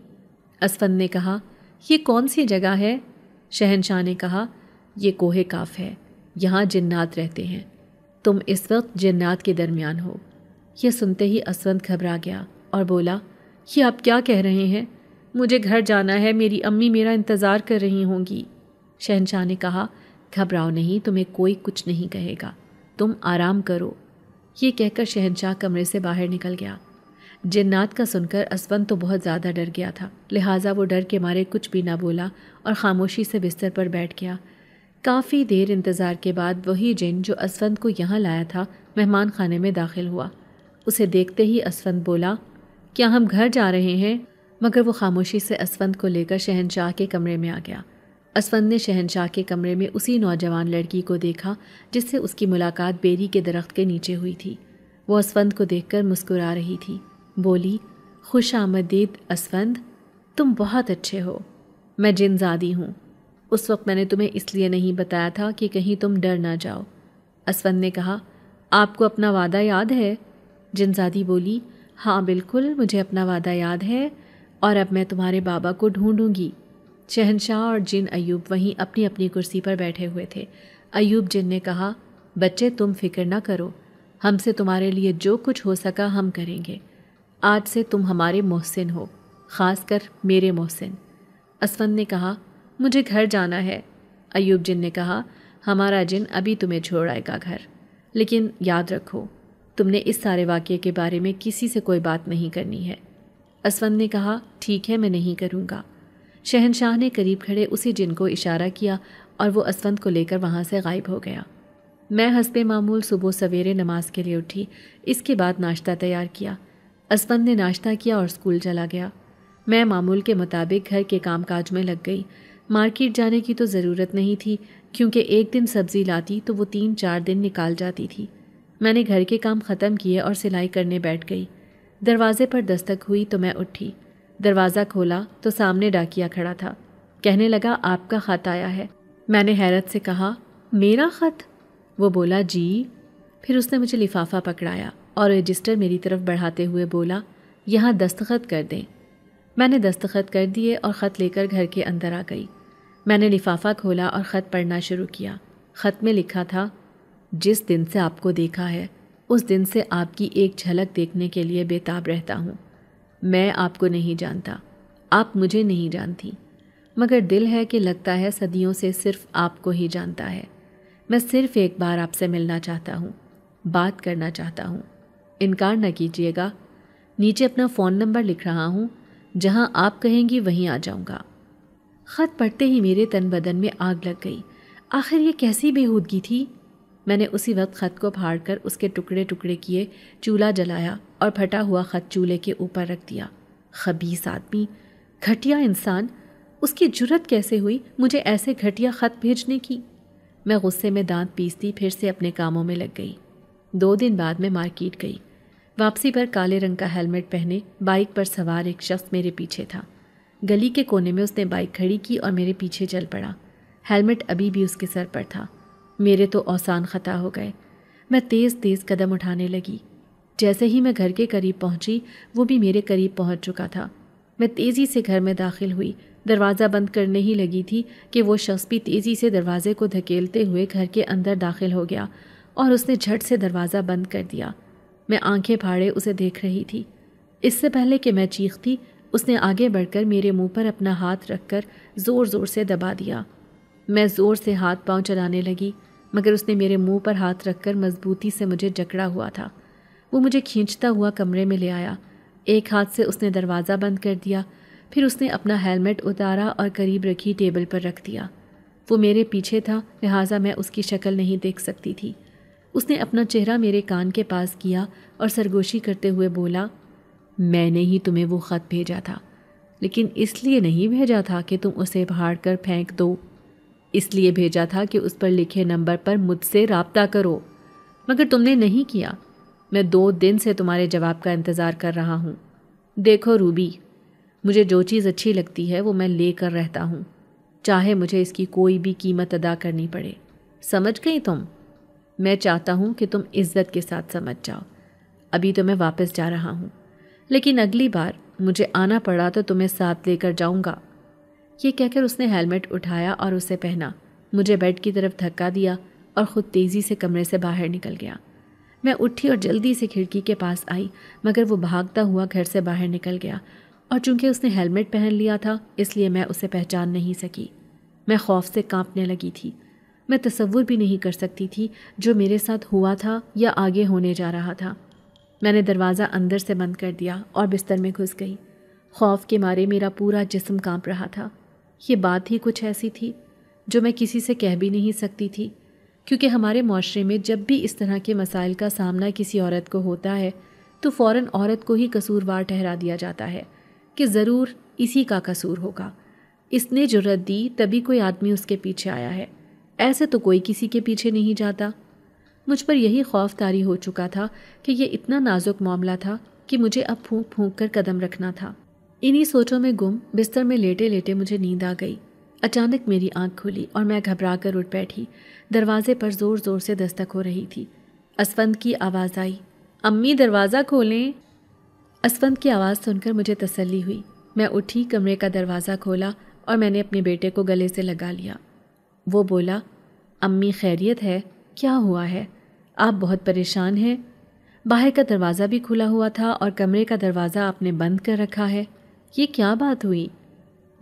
اسفند نے کہا، یہ کون سی جگہ ہے؟ شہنشاہ نے کہا، یہ کوہ کاف ہے، یہاں جنات رہتے ہیں، تم اس وقت جنات کے درمیان ہو۔ یہ سنتے ہی اسفند گھبرا گیا اور بولا، یہ آپ کیا کہہ رہے ہیں؟ مجھے گھر جانا ہے، میری امی میرا انتظار کر رہی ہوں گی۔ شہنشاہ نے کہا، گھبراؤ نہیں، تمہیں کوئی کچھ نہیں کہے گا، تم آرام کرو۔ یہ کہہ کر شہنشاہ کمرے سے باہر نکل گیا۔ جنات کا سن کر اسفند تو بہت زیادہ ڈر گیا تھا، لہٰذا وہ ڈر کے مارے کچھ بھی نہ بولا اور خاموشی سے بستر پر بیٹھ گیا۔ کافی دیر انتظار کے بعد وہی جن جو اسفند کو یہاں لایا تھا مہمان خانے میں داخل ہوا۔ اسے دیکھتے ہی اسفند بولا، کیا ہم گھر جا رہے ہیں؟ مگر وہ خاموشی سے اسفند کو لے کر شہنشاہ کے کمرے میں آ گیا۔ اسفند نے شہنشاہ کے کمرے میں اسی نوجوان لڑکی کو دیکھا جس سے اس کی ملاقات بیری کے درخت کے نیچے ہوئی تھی۔ وہ اسفند کو دیکھ کر مسکرا رہی تھی۔ بولی، خوش آمدید اسفند، تم بہت اچھے ہو۔ میں جن زادی ہوں۔ اس وقت میں نے تمہیں اس لیے نہیں بتایا تھا کہ کہیں تم ڈر نہ جاؤ۔ اسفند نے کہا، آپ کو اپنا وعدہ یاد ہے؟ جن زادی بولی، ہاں بالکل، مجھے اپنا وعدہ یاد ہے، اور اب میں تمہارے بابا کو ڈھونڈوں گی۔ شہنشاہ اور جن ایوب وہیں اپنی اپنی کرسی پر بیٹھے ہوئے تھے۔ ایوب جن نے کہا، بچے تم فکر نہ کرو، ہم سے تمہارے لیے جو کچھ ہو سکا ہم کریں گے۔ آج سے تم ہمارے محسن ہو، خاص کر میرے محسن۔ اسفند نے کہا، مجھے گھر جانا ہے۔ ایوب جن نے کہا، ہمارا جن ابھی تمہیں چھوڑ آئے گا گھر، لیکن یاد رکھو تم نے اس سارے واقعے کے بارے میں کسی سے کوئی بات نہیں کرنی ہے۔ اسفند نے کہا، ٹھیک ہے، میں نہیں کروں گا۔ شہنشاہ نے قریب کھڑے اسی جن کو اشارہ کیا اور وہ اسفند کو لے کر وہاں سے غائب ہو گیا۔ میں حسب معمول صبح سویرے نماز کے لیے اٹھی۔ اس کے بعد ناشتہ تیار کیا۔ اسفند نے ناشتہ کیا اور اسکول چلا گیا۔ میں معمول کے مطابق گھر کے کام کاج میں لگ گئی۔ مارکیٹ جانے کی تو ضرورت نہیں تھی، کیونکہ ایک دن سبزی لاتی تو وہ 3-4 دن نکال جاتی تھی۔ میں نے گھر کے کام ختم کیے اور سلائی کرنے بیٹھ گئی۔ دروازے پر دستک ہوئی تو میں اٹھی۔ دروازہ کھولا تو سامنے ڈاکیا کھڑا تھا۔ کہنے لگا، آپ کا خط آیا ہے۔ میں نے حیرت سے کہا، میرا خط؟ وہ بولا، جی۔ پھر اس نے مجھے لفافہ پکڑایا اور رجسٹر میری طرف بڑھاتے ہوئے بولا، یہاں دستخط کر دیں۔ میں نے دستخط کر دیے اور خط لے کر گھر کے اندر آ گئی۔ میں نے لفافہ کھولا اور خط پڑھنا شروع کیا۔ خط میں لکھا تھا، جس دن سے آپ کو دیکھا ہے اس دن سے آپ کی ایک جھلک دیکھنے کے لیے بے تاب رہتا ہوں۔ میں آپ کو نہیں جانتا، آپ مجھے نہیں جانتی، مگر دل ہے کہ لگتا ہے صدیوں سے صرف آپ کو ہی جانتا ہے۔ میں صرف ایک بار آپ سے ملنا چاہتا ہوں، بات کرنا چاہتا ہوں، انکار نہ کیجیے گا۔ نیچے اپنا فون نمبر لکھ رہا ہوں، جہاں آپ کہیں گی وہیں آ جاؤں گا۔ خط پڑھتے ہی میرے تن بدن میں آگ لگ گئی۔ آخر یہ کیسی بےہودگی تھی؟ میں نے اسی وقت خط کو پھاڑ کر اس کے ٹکڑے ٹکڑے کیے، چولہا جلایا اور پھٹا ہوا خط چولہے کے اوپر رکھ دیا۔ خبیث آدمی، گھٹیا انسان، اس کی جرت کیسے ہوئی مجھے ایسے گھٹیا خط بھیجنے کی؟ میں غصے میں دانت پیستی پھر سے اپنے کاموں میں لگ گئی۔ 2 دن بعد میں مارکیٹ گئی۔ واپسی پر کالے رنگ کا ہیلمٹ پہنے بائک پر سوار ایک شخص میرے پیچھے تھا۔ گلی کے کونے میں اس نے بائک کھڑی کی اور میرے پیچھے چل پڑا۔ ہیلمٹ ابھی بھی اس کے سر پر تھا۔ میرے تو اوسان خطا ہو گئے۔ میں تیز تیز قدم اٹھانے لگی۔ جیسے ہی میں گھر کے قریب پہنچی، وہ بھی میرے قریب پہنچ چکا تھا۔ میں تیزی سے گھر میں داخل ہوئی۔ دروازہ بند کرنے ہی لگی تھی کہ وہ شخص بھی تیزی سے دروازے کو دھکیلتے ہوئے گھر کے اندر داخل ہو گیا اور اس نے جھٹ سے دروازہ بند کر دیا۔ میں آنکھیں پھاڑے اسے دیکھ رہی تھی۔ اس سے پہلے کہ میں چیختی، اس نے آگے بڑھ کر میرے منہ پر اپنا ہاتھ رکھ کر زور زور سے دبا دیا۔ میں زور سے ہاتھ پاؤں چلانے لگی، مگر اس نے میرے منہ پر ہاتھ رکھ کر مضبوطی سے مجھے جکڑا ہوا تھا۔ وہ مجھے کھینچتا ہوا کمرے میں لے آیا۔ ایک ہاتھ سے اس نے دروازہ بند کر دیا، پھر اس نے اپنا ہیلمٹ اتارا اور قریب رکھی ٹیبل پر رکھ دیا۔ وہ میرے پیچھے تھا، لہٰذا میں اس کی شکل نہیں دیکھ سکتی تھی۔ اس نے اپنا چہرہ میرے کان کے پاس کیا اور سرگوشی کرتے ہوئے بولا، میں نے ہی تمہیں وہ خط بھیجا تھا، لیکن اس لیے نہیں بھیجا تھا کہ تم اسے پھاڑ کر پھینک دو، اس لیے بھیجا تھا کہ اس پر لکھے نمبر پر مجھ سے رابطہ کرو، مگر تم نے نہیں کیا۔ میں 2 دن سے تمہارے جواب کا انتظار کر رہا ہوں۔ دیکھو روبی، مجھے جو چیز اچھی لگتی ہے وہ میں لے کر رہتا ہوں، چاہے مجھے اس کی کوئی بھی قیمت ادا کرنی پڑے۔ سمجھ گئی تم؟ میں چاہتا ہوں کہ تم عزت کے ساتھ سمجھ جاؤ۔ ابھی تو میں واپس جا رہا ہوں، لیکن اگلی بار مجھے آنا پڑا تو تمہیں ساتھ لے کر جاؤں گا۔ یہ کہہ کر اس نے ہیلمٹ اٹھایا اور اسے پہنا، مجھے بیڈ کی طرف دھکا دیا اور خود تیزی سے کمرے سے باہر نکل گیا۔ میں اٹھی اور جلدی سے کھڑکی کے پاس آئی، مگر وہ بھاگتا ہوا گھر سے باہر نکل گیا، اور چونکہ اس نے ہیلمٹ پہن لیا تھا اس لیے میں اسے پہچان نہیں سکی۔ میں خوف سے کانپنے لگی تھی۔ میں تصور بھی نہیں کر سکتی تھی جو میرے ساتھ ہوا تھا یا آگے ہونے جا رہا تھا۔ میں نے دروازہ اندر سے بند کر دیا اور بستر میں گھس گئی۔ خوف کے مارے میرا پورا جسم کانپ رہا تھا۔ یہ بات ہی کچھ ایسی تھی جو میں کسی سے کہہ بھی نہیں سکتی تھی، کیونکہ ہمارے معاشرے میں جب بھی اس طرح کے مسائل کا سامنا کسی عورت کو ہوتا ہے تو فوراً عورت کو ہی قصوروار ٹھہرا دیا جاتا ہے کہ ضرور اسی کا قصور ہوگا، اس نے جرأت دی تبھی کوئی آدمی اس کے پیچھے آیا ہے، ایسے تو کوئی کسی کے پیچھے نہیں جاتا۔ مجھ پر یہی خوف طاری ہو چکا تھا کہ یہ اتنا نازک معاملہ تھا کہ مجھے اب پھونک پھونک کر قدم رکھنا تھا۔ انہی سوچوں میں گم بستر میں لیٹے لیٹے مجھے نیند آ گئی۔ اچانک میری آنکھ کھلی اور میں گھبرا کر اٹھ بیٹھی۔ دروازے پر زور زور سے دستک ہو رہی تھی۔ اسفند کی آواز آئی، امی دروازہ کھولیں۔ اسفند کی آواز سن کر مجھے تسلی ہوئی۔ میں اٹھی، کمرے کا دروازہ کھولا اور میں نے اپنے بیٹے کو گلے سے لگا لیا۔ وہ بولا، امی خیریت ہے؟ کیا ہوا ہے؟ آپ بہت پریشان ہیں؟ باہر کا دروازہ بھی کھلا ہوا تھا اور کمرے کا دروازہ آپ نے بند کر رکھا ہے، یہ کیا بات ہوئی؟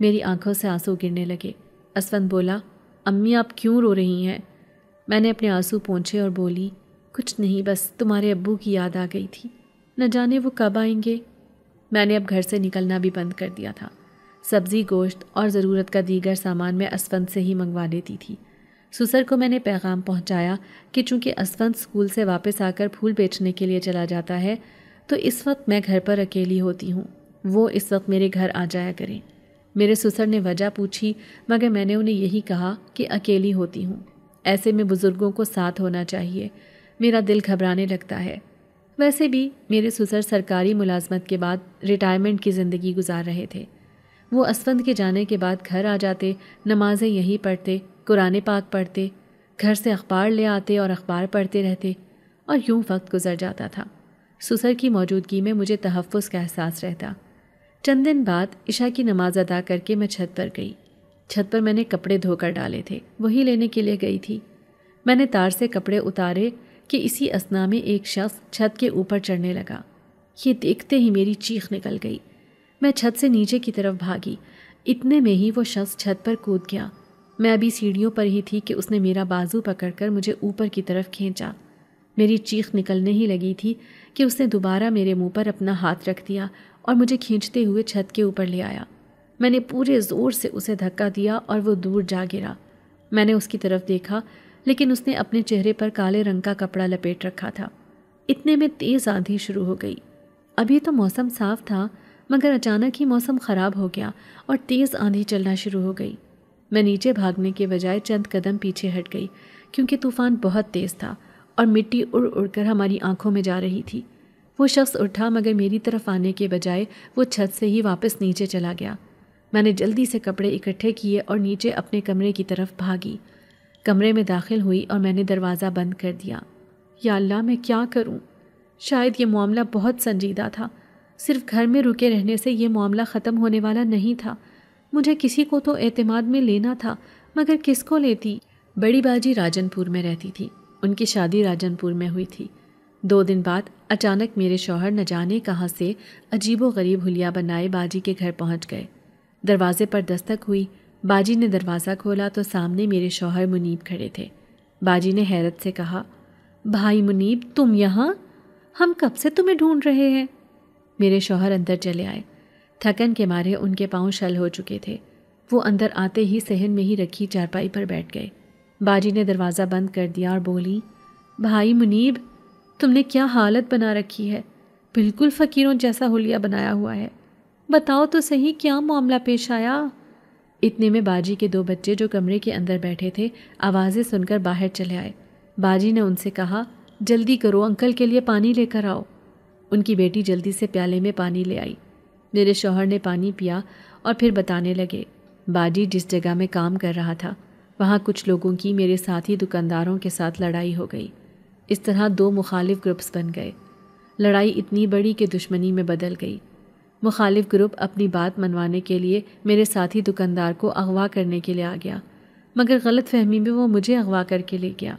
میری آنکھوں سے آنسو گرنے لگے۔ اسفند بولا، امی آپ کیوں رو رہی ہیں؟ میں نے اپنے آنسو پونچھے اور بولی، کچھ نہیں، بس تمہارے ابو کی یاد آ گئی تھی، نہ جانے وہ کب آئیں گے۔ میں نے اب گھر سے نکلنا بھی بند کر دیا تھا۔ سبزی، گوشت اور ضرورت کا دیگر سامان میں اسفند سے ہی منگوا لیتی تھی۔ سسر کو میں نے پیغام پہنچایا کہ چونکہ اسفند اسکول سے واپس آ کر پھول بیچنے کے لیے چلا جاتا ہے تو اس وقت میں گھر پر اکیلی ہوتی ہوں، وہ اس وقت میرے گھر آ جایا کریں۔ میرے سسر نے وجہ پوچھی مگر میں نے انہیں یہی کہا کہ اکیلی ہوتی ہوں، ایسے میں بزرگوں کو ساتھ ہونا چاہیے، میرا دل گھبرانے لگتا ہے۔ ویسے بھی میرے سسر سرکاری ملازمت کے بعد ریٹائرمنٹ کی زندگی گزار رہے تھے۔ وہ اسفند کے جانے کے بعد گھر آ جاتے، نمازیں یہی پڑھتے، قرآن پاک پڑھتے، گھر سے اخبار لے آتے اور اخبار پڑھتے رہتے، اور یوں وقت گزر جاتا تھا۔ سسر کی موجودگی میں مجھے تحفظ کا احساس رہتا۔ چند دن بعد عشاء کی نماز ادا کر کے میں چھت پر گئی۔ چھت پر میں نے کپڑے دھو کر ڈالے تھے، وہی لینے کے لیے گئی تھی۔ میں نے تار سے کپڑے اتارے کہ اسی اثنا میں ایک شخص چھت کے اوپر چڑھنے لگا۔ یہ دیکھتے ہی میری چیخ نکل گئی۔ میں چھت سے نیچے کی طرف بھاگی، اتنے میں ہی وہ شخص چھت پر کود گیا۔ میں ابھی سیڑھیوں پر ہی تھی کہ اس نے میرا بازو پکڑ کر مجھے اوپر کی طرف کھینچا۔ میری چیخ نکلنے ہی لگی تھی کہ اس نے دوبارہ میرے منہ پر اپنا ہاتھ رکھ دیا اور مجھے کھینچتے ہوئے چھت کے اوپر لے آیا۔ میں نے پورے زور سے اسے دھکا دیا اور وہ دور جا گرا۔ میں نے اس کی طرف دیکھا لیکن اس نے اپنے چہرے پر کالے رنگ کا کپڑا لپیٹ رکھا تھا۔ اتنے میں تیز آندھی شروع ہو گئی۔ ابھی تو موسم صاف تھا مگر اچانک ہی موسم خراب ہو گیا اور تیز آندھی چلنا شروع ہو گئی۔ میں نیچے بھاگنے کے بجائے چند قدم پیچھے ہٹ گئی کیونکہ طوفان بہت تیز تھا اور مٹی اڑ اڑ کر ہماری آنکھوں میں جا رہی تھی۔ وہ شخص اٹھا مگر میری طرف آنے کے بجائے وہ چھت سے ہی واپس نیچے چلا گیا۔ میں نے جلدی سے کپڑے اکٹھے کیے اور نیچے اپنے کمرے کی طرف بھاگی۔ کمرے میں داخل ہوئی اور میں نے دروازہ بند کر دیا۔ یا اللہ، میں کیا کروں؟ شاید یہ معاملہ بہت سنجیدہ تھا۔ صرف گھر میں رکے رہنے سے یہ معاملہ ختم ہونے والا نہیں تھا۔ مجھے کسی کو تو اعتماد میں لینا تھا مگر کس کو لیتی؟ بڑی باجی راجن پور میں رہتی تھی، ان کی شادی راجن پور میں ہوئی تھی۔ 2 دن بعد اچانک میرے شوہر نہ جانے کہاں سے عجیب و غریب حلیہ بنائے باجی کے گھر پہنچ گئے۔ دروازے پر دستک ہوئی، باجی نے دروازہ کھولا تو سامنے میرے شوہر منیب کھڑے تھے۔ باجی نے حیرت سے کہا، بھائی منیب، تم یہاں؟ ہم کب سے تمہیں ڈھونڈ رہے ہیں۔ میرے شوہر اندر چلے آئے۔ تھکن کے مارے ان کے پاؤں شل ہو چکے تھے۔ وہ اندر آتے ہی صحن میں ہی رکھی چارپائی پر بیٹھ گئے۔ باجی نے دروازہ بند کر دیا اور بولی، بھائی منیب، تم نے کیا حالت بنا رکھی ہے، بالکل فقیروں جیسا حلیہ بنایا ہوا ہے۔ بتاؤ تو صحیح کیا معاملہ پیش آیا؟ اتنے میں باجی کے 2 بچے جو کمرے کے اندر بیٹھے تھے آوازیں سن کر باہر چلے آئے۔ باجی نے ان سے کہا، جلدی کرو، انکل کے لیے پانی لے کر آؤ۔ ان کی بیٹی جلدی سے پیالے میں پانی لے آئی۔ میرے شوہر نے پانی پیا اور پھر بتانے لگے، باجی جس جگہ میں کام کر رہا تھا وہاں کچھ لوگوں کی میرے ساتھی دکانداروں کے ساتھ لڑائی ہو گئی۔ اس طرح 2 مخالف گروپس بن گئے۔ لڑائی اتنی بڑی کہ دشمنی میں بدل گئی۔ مخالف گروپ اپنی بات منوانے کے لیے میرے ساتھی دکاندار کو اغوا کرنے کے لیے آ گیا مگر غلط فہمی میں وہ مجھے اغوا کر کے لے گیا۔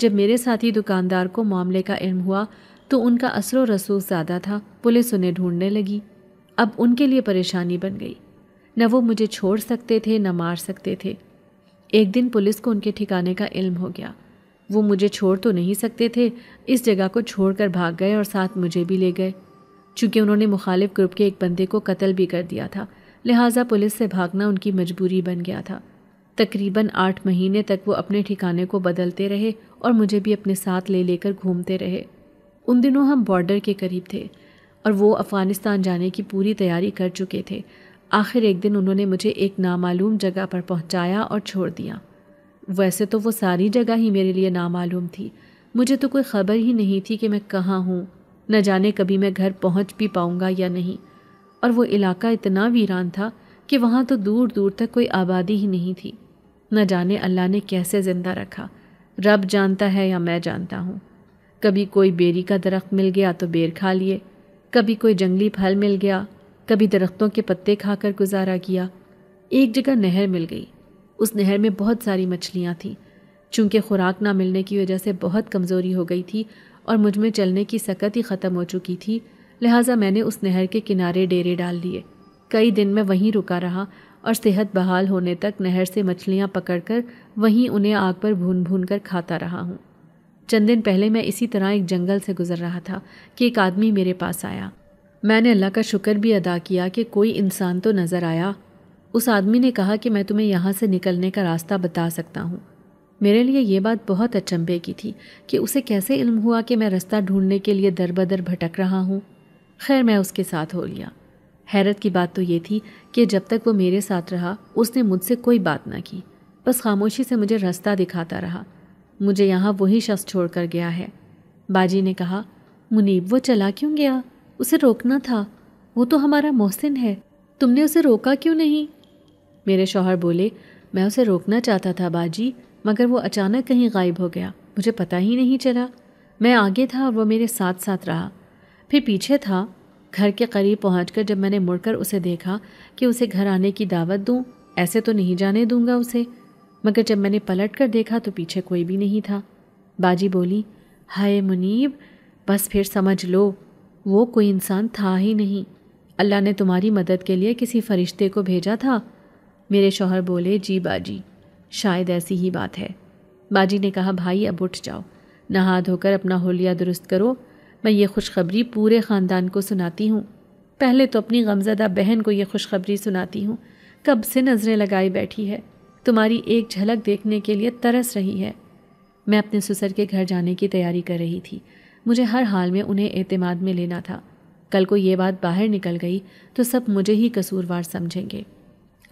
جب میرے ساتھی دکاندار کو معاملے کا علم ہوا تو ان کا اثر و رسوخ زیادہ تھا، پولیس انہیں ڈھونڈنے لگی۔ اب ان کے لیے پریشانی بن گئی، نہ وہ مجھے چھوڑ سکتے تھے نہ مار سکتے تھے۔ ایک دن پولیس کو ان کے ٹھکانے کا علم ہو گیا۔ وہ مجھے چھوڑ تو نہیں سکتے تھے، اس جگہ کو چھوڑ کر بھاگ گئے اور ساتھ مجھے بھی لے گئے۔ چونکہ انہوں نے مخالف گروپ کے ایک بندے کو قتل بھی کر دیا تھا، لہٰذا پولیس سے بھاگنا ان کی مجبوری بن گیا تھا۔ تقریباً 8 مہینے تک وہ اپنے ٹھکانے کو بدلتے رہے اور مجھے بھی اپنے ساتھ لے لے کر گھومتے رہے۔ ان دنوں ہم بارڈر کے قریب تھے اور وہ افغانستان جانے کی پوری تیاری کر چکے تھے۔ آخر ایک دن انہوں نے مجھے ایک نامعلوم جگہ پر پہنچایا اور چھوڑ دیا۔ ویسے تو وہ ساری جگہ ہی میرے لیے نامعلوم تھی، مجھے تو کوئی خبر ہی نہیں تھی کہ میں کہاں ہوں، نہ جانے کبھی میں گھر پہنچ بھی پاؤں گا یا نہیں۔ اور وہ علاقہ اتنا ویران تھا کہ وہاں تو دور دور تک کوئی آبادی ہی نہیں تھی۔ نہ جانے اللہ نے کیسے زندہ رکھا، رب جانتا ہے یا میں جانتا ہوں۔ کبھی کوئی بیری کا درخت مل گیا تو بیر کھا لیے، کبھی کوئی جنگلی پھل مل گیا، کبھی درختوں کے پتے کھا کر گزارا کیا۔ ایک جگہ نہر مل گئی، اس نہر میں بہت ساری مچھلیاں تھیں۔ چونکہ خوراک نہ ملنے کی وجہ سے بہت کمزوری ہو گئی تھی اور مجھ میں چلنے کی سکت ہی ختم ہو چکی تھی، لہٰذا میں نے اس نہر کے کنارے ڈیرے ڈال دیے۔ کئی دن میں وہیں رکا رہا اور صحت بحال ہونے تک نہر سے مچھلیاں پکڑ کر وہیں انہیں آگ پر بھون بھون کر کھاتا رہا ہوں۔ چند دن پہلے میں اسی طرح ایک جنگل سے گزر رہا تھا کہ ایک آدمی میرے پاس آیا۔ میں نے اللہ کا شکر بھی ادا کیا کہ کوئی انسان تو نظر آیا۔ اس آدمی نے کہا کہ میں تمہیں یہاں سے نکلنے کا راستہ بتا سکتا ہوں۔ میرے لیے یہ بات بہت اچنبھے کی تھی کہ اسے کیسے علم ہوا کہ میں راستہ ڈھونڈنے کے لیے در بدر بھٹک رہا ہوں۔ خیر میں اس کے ساتھ ہو لیا۔ حیرت کی بات تو یہ تھی کہ جب تک وہ میرے ساتھ رہا اس نے مجھ سے کوئی بات نہ کی، بس خاموشی سے مجھے راستہ دکھاتا رہا۔ مجھے یہاں وہی شخص چھوڑ کر گیا ہے۔ باجی نے کہا، منیب وہ چلا کیوں گیا؟ اسے روکنا تھا، وہ تو ہمارا محسن ہے، تم نے اسے روکا کیوں نہیں؟ میرے شوہر بولے، میں اسے روکنا چاہتا تھا باجی، مگر وہ اچانک کہیں غائب ہو گیا، مجھے پتہ ہی نہیں چلا۔ میں آگے تھا اور وہ میرے ساتھ ساتھ رہا، پھر پیچھے تھا۔ گھر کے قریب پہنچ کر جب میں نے مڑ کر اسے دیکھا کہ اسے گھر آنے کی دعوت دوں، ایسے تو نہیں جانے دوں گا اسے، مگر جب میں نے پلٹ کر دیکھا تو پیچھے کوئی بھی نہیں تھا۔ باجی بولی، ہائے منیب، بس پھر سمجھ لو وہ کوئی انسان تھا ہی نہیں، اللہ نے تمہاری مدد کے لیے کسی فرشتے کو بھیجا تھا۔ میرے شوہر بولے، جی باجی، شاید ایسی ہی بات ہے۔ باجی نے کہا، بھائی اب اٹھ جاؤ، نہا دھو کر اپنا حلیہ درست کرو، میں یہ خوشخبری پورے خاندان کو سناتی ہوں۔ پہلے تو اپنی غمزدہ بہن کو یہ خوشخبری سناتی ہوں، کب سے نظریں لگائی بیٹھی ہے، تمہاری ایک جھلک دیکھنے کے لیے ترس رہی ہے۔ میں اپنے سسر کے گھر جانے کی تیاری کر رہی تھی، مجھے ہر حال میں انہیں اعتماد میں لینا تھا۔ کل کو یہ بات باہر نکل گئی تو سب مجھے ہی قصوروار سمجھیں گے۔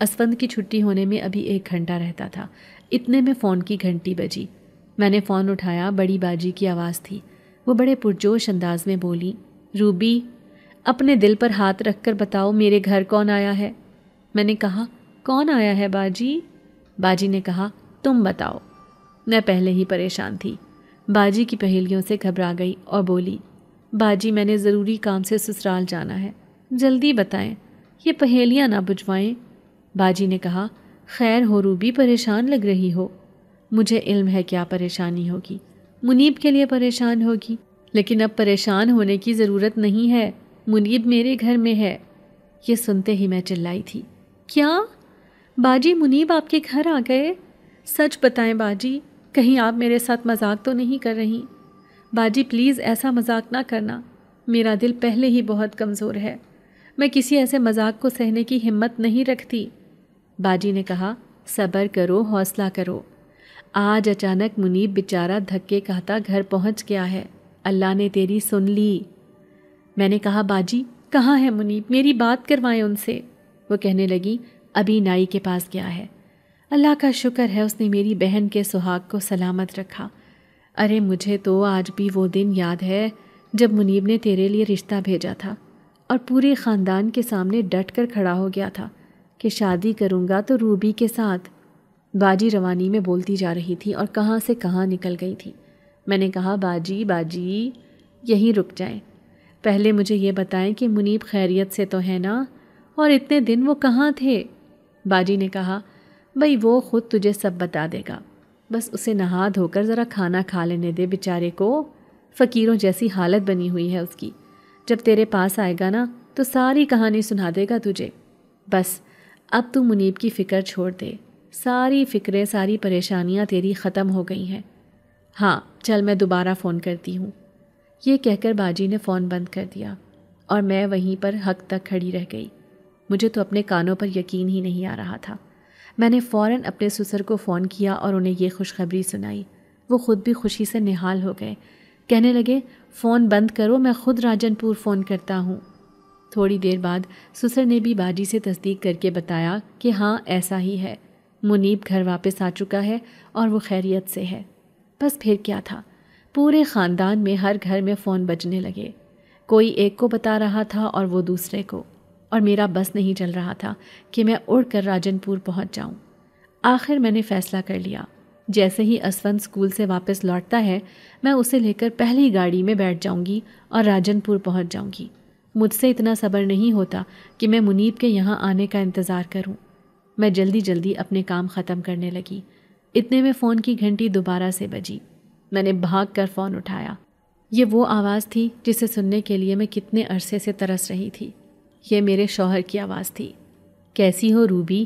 اسفند کی چھٹی ہونے میں ابھی 1 گھنٹہ رہتا تھا، اتنے میں فون کی گھنٹی بجی۔ میں نے فون اٹھایا، بڑی باجی کی آواز تھی۔ وہ بڑے پرجوش انداز میں بولی، روبی، اپنے دل پر ہاتھ رکھ کر بتاؤ میرے گھر کون آیا ہے؟ میں نے کہا، کون آیا ہے باجی؟ باجی نے کہا، تم بتاؤ۔ میں پہلے ہی پریشان تھی، باجی کی پہیلیوں سے گھبرا گئی اور بولی، باجی میں نے ضروری کام سے سسرال جانا ہے، جلدی بتائیں، یہ پہیلیاں نہ بجھوائیں۔ باجی نے کہا، خیر ہو روبی، پریشان لگ رہی ہو؟ مجھے علم ہے کیا پریشانی ہوگی، منیب کے لیے پریشان ہوگی، لیکن اب پریشان ہونے کی ضرورت نہیں ہے، منیب میرے گھر میں ہے۔ یہ سنتے ہی میں چلائی تھی، کیا باجی منیب آپ کے گھر آ گئے؟ سچ بتائیں باجی، کہیں آپ میرے ساتھ مذاق تو نہیں کر رہی؟ باجی پلیز ایسا مذاق نہ کرنا، میرا دل پہلے ہی بہت کمزور ہے، میں کسی ایسے مذاق کو سہنے کی ہمت نہیں رکھتی۔ باجی نے کہا، صبر کرو، حوصلہ کرو، آج اچانک منیب بیچارہ دھکے کھاتا گھر پہنچ گیا ہے، اللہ نے تیری سن لی۔ میں نے کہا، باجی کہاں ہے منیب، میری بات کروائیں ان سے۔ وہ کہنے لگی، ابھی نائی کے پاس گیا ہے، اللہ کا شکر ہے اس نے میری بہن کے سہاگ کو سلامت رکھا۔ ارے مجھے تو آج بھی وہ دن یاد ہے جب منیب نے تیرے لیے رشتہ بھیجا تھا اور پورے خاندان کے سامنے ڈٹ کر کھڑا ہو گیا تھا کہ شادی کروں گا تو روبی کے ساتھ۔ باجی روانی میں بولتی جا رہی تھی اور کہاں سے کہاں نکل گئی تھی۔ میں نے کہا، باجی باجی یہیں رک جائیں، پہلے مجھے یہ بتائیں کہ منیب خیریت سے تو ہے نا، اور اتنے دن وہ کہاں تھے؟ باجی نے کہا، بھئی وہ خود تجھے سب بتا دے گا، بس اسے نہا دھو کر ذرا کھانا کھا لینے دے بیچارے کو، فقیروں جیسی حالت بنی ہوئی ہے اس کی، جب تیرے پاس آئے گا نا تو ساری کہانی سنا دے گا تجھے۔ بس اب تو منیب کی فکر چھوڑ دے، ساری فکریں، ساری پریشانیاں تیری ختم ہو گئی ہیں۔ ہاں چل میں دوبارہ فون کرتی ہوں۔ یہ کہہ کر باجی نے فون بند کر دیا اور میں وہیں پر حق تک کھڑی رہ گئی۔ مجھے تو اپنے کانوں پر یقین ہی نہیں آ رہا تھا۔ میں نے فوراً اپنے سسر کو فون کیا اور انہیں یہ خوشخبری سنائی۔ وہ خود بھی خوشی سے نہال ہو گئے، کہنے لگے، فون بند کرو، میں خود راجن پور فون کرتا ہوں۔ تھوڑی دیر بعد سسر نے بھی باجی سے تصدیق کر کے بتایا کہ ہاں ایسا ہی ہے، منیب گھر واپس آ چکا ہے اور وہ خیریت سے ہے۔ بس پھر کیا تھا، پورے خاندان میں ہر گھر میں فون بجنے لگے، کوئی ایک کو بتا رہا تھا اور وہ دوسرے کو، اور میرا بس نہیں چل رہا تھا کہ میں اڑ کر راجن پور پہنچ جاؤں۔ آخر میں نے فیصلہ کر لیا، جیسے ہی اسفند اسکول سے واپس لوٹتا ہے میں اسے لے کر پہلی گاڑی میں بیٹھ جاؤں گی اور راجن پور پہنچ جاؤں گی۔ مجھ سے اتنا صبر نہیں ہوتا کہ میں منیب کے یہاں آنے کا انتظار کروں۔ میں جلدی جلدی اپنے کام ختم کرنے لگی۔ اتنے میں فون کی گھنٹی دوبارہ سے بجی۔ میں نے بھاگ کر فون اٹھایا۔ یہ وہ آواز تھی جسے سننے کے لیے میں کتنے عرصے سے ترس رہی تھی۔ یہ میرے شوہر کی آواز تھی۔ کیسی ہو روبی؟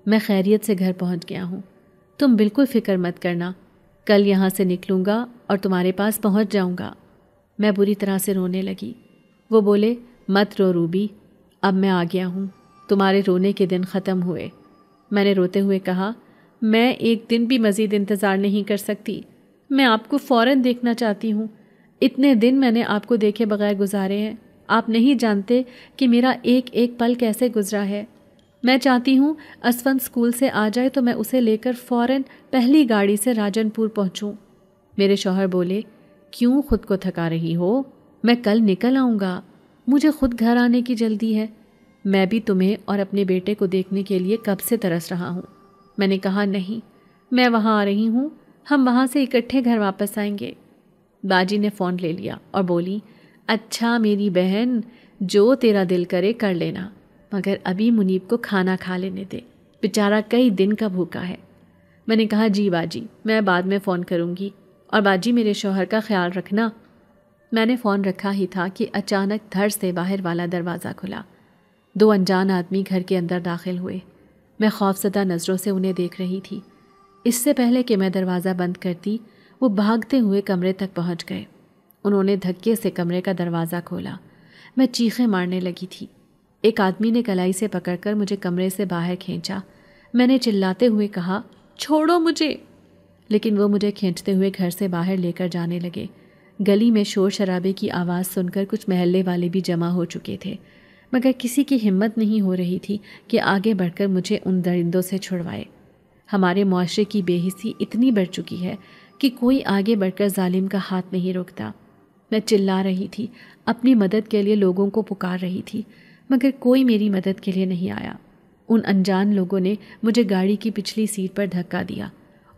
میں خیریت سے گھر پہنچ گیا ہوں، تم بالکل فکر مت کرنا، کل یہاں سے نکلوں گا اور تمہارے پاس پہنچ جاؤں گا۔ میں بری طرح سے رونے لگی۔ وہ بولے مت رو روبی، اب میں آ گیا ہوں، تمہارے رونے کے دن ختم ہوئے۔ میں نے روتے ہوئے کہا میں ایک دن بھی مزید انتظار نہیں کر سکتی، میں آپ کو فوراً دیکھنا چاہتی ہوں۔ اتنے دن میں نے آپ کو دیکھے بغیر گزارے ہیں، آپ نہیں جانتے کہ میرا ایک ایک پل کیسے گزرا ہے۔ میں چاہتی ہوں اسفند اسکول سے آ جائے تو میں اسے لے کر فوراً پہلی گاڑی سے راجن پور پہنچوں۔ میرے شوہر بولے کیوں خود کو تھکا رہی ہو، میں کل نکل آؤں گا، مجھے خود گھر آنے کی جلدی ہے، میں بھی تمہیں اور اپنے بیٹے کو دیکھنے کے لیے کب سے ترس رہا ہوں۔ میں نے کہا نہیں، میں وہاں آ رہی ہوں، ہم وہاں سے اکٹھے گھر واپس آئیں گے۔ باجی نے فون لے لیا اور بولی اچھا میری بہن، جو تیرا دل کرے کر لینا، مگر ابھی منیب کو کھانا کھا لینے دے، بیچارہ کئی دن کا بھوکا ہے۔ میں نے کہا جی باجی، میں بعد میں فون کروں گی، اور باجی میرے شوہر کا خیال رکھنا۔ میں نے فون رکھا ہی تھا کہ اچانک دھڑ سے باہر والا دروازہ کھلا۔ دو انجان آدمی گھر کے اندر داخل ہوئے۔ میں خوفزدہ نظروں سے انہیں دیکھ رہی تھی۔ اس سے پہلے کہ میں دروازہ بند کرتی، وہ بھاگتے ہوئے کمرے تک پہنچ گئے۔ انہوں نے دھکے سے کمرے کا دروازہ کھولا۔ میں چیخیں مارنے لگی تھی۔ ایک آدمی نے کلائی سے پکڑ کر مجھے کمرے سے باہر کھینچا۔ میں نے چلاتے ہوئے کہا چھوڑو مجھے، لیکن وہ مجھے کھینچتے ہوئے گھر سے باہر لے کر جانے لگے۔ گلی میں شور شرابے کی آواز سن کر کچھ محلے والے بھی جمع ہو چکے تھے، مگر کسی کی ہمت نہیں ہو رہی تھی کہ آگے بڑھ کر مجھے ان درندوں سے چھڑوائے۔ ہمارے معاشرے کی بے حسی اتنی بڑھ چکی ہے کہ کوئی آگے بڑھ کر ظالم کا ہاتھ نہیں روکتا۔ میں چلا رہی تھی، اپنی مدد کے لیے لوگوں کو پکار رہی تھی، مگر کوئی میری مدد کے لیے نہیں آیا۔ ان انجان لوگوں نے مجھے گاڑی کی پچھلی سیٹ پر دھکا دیا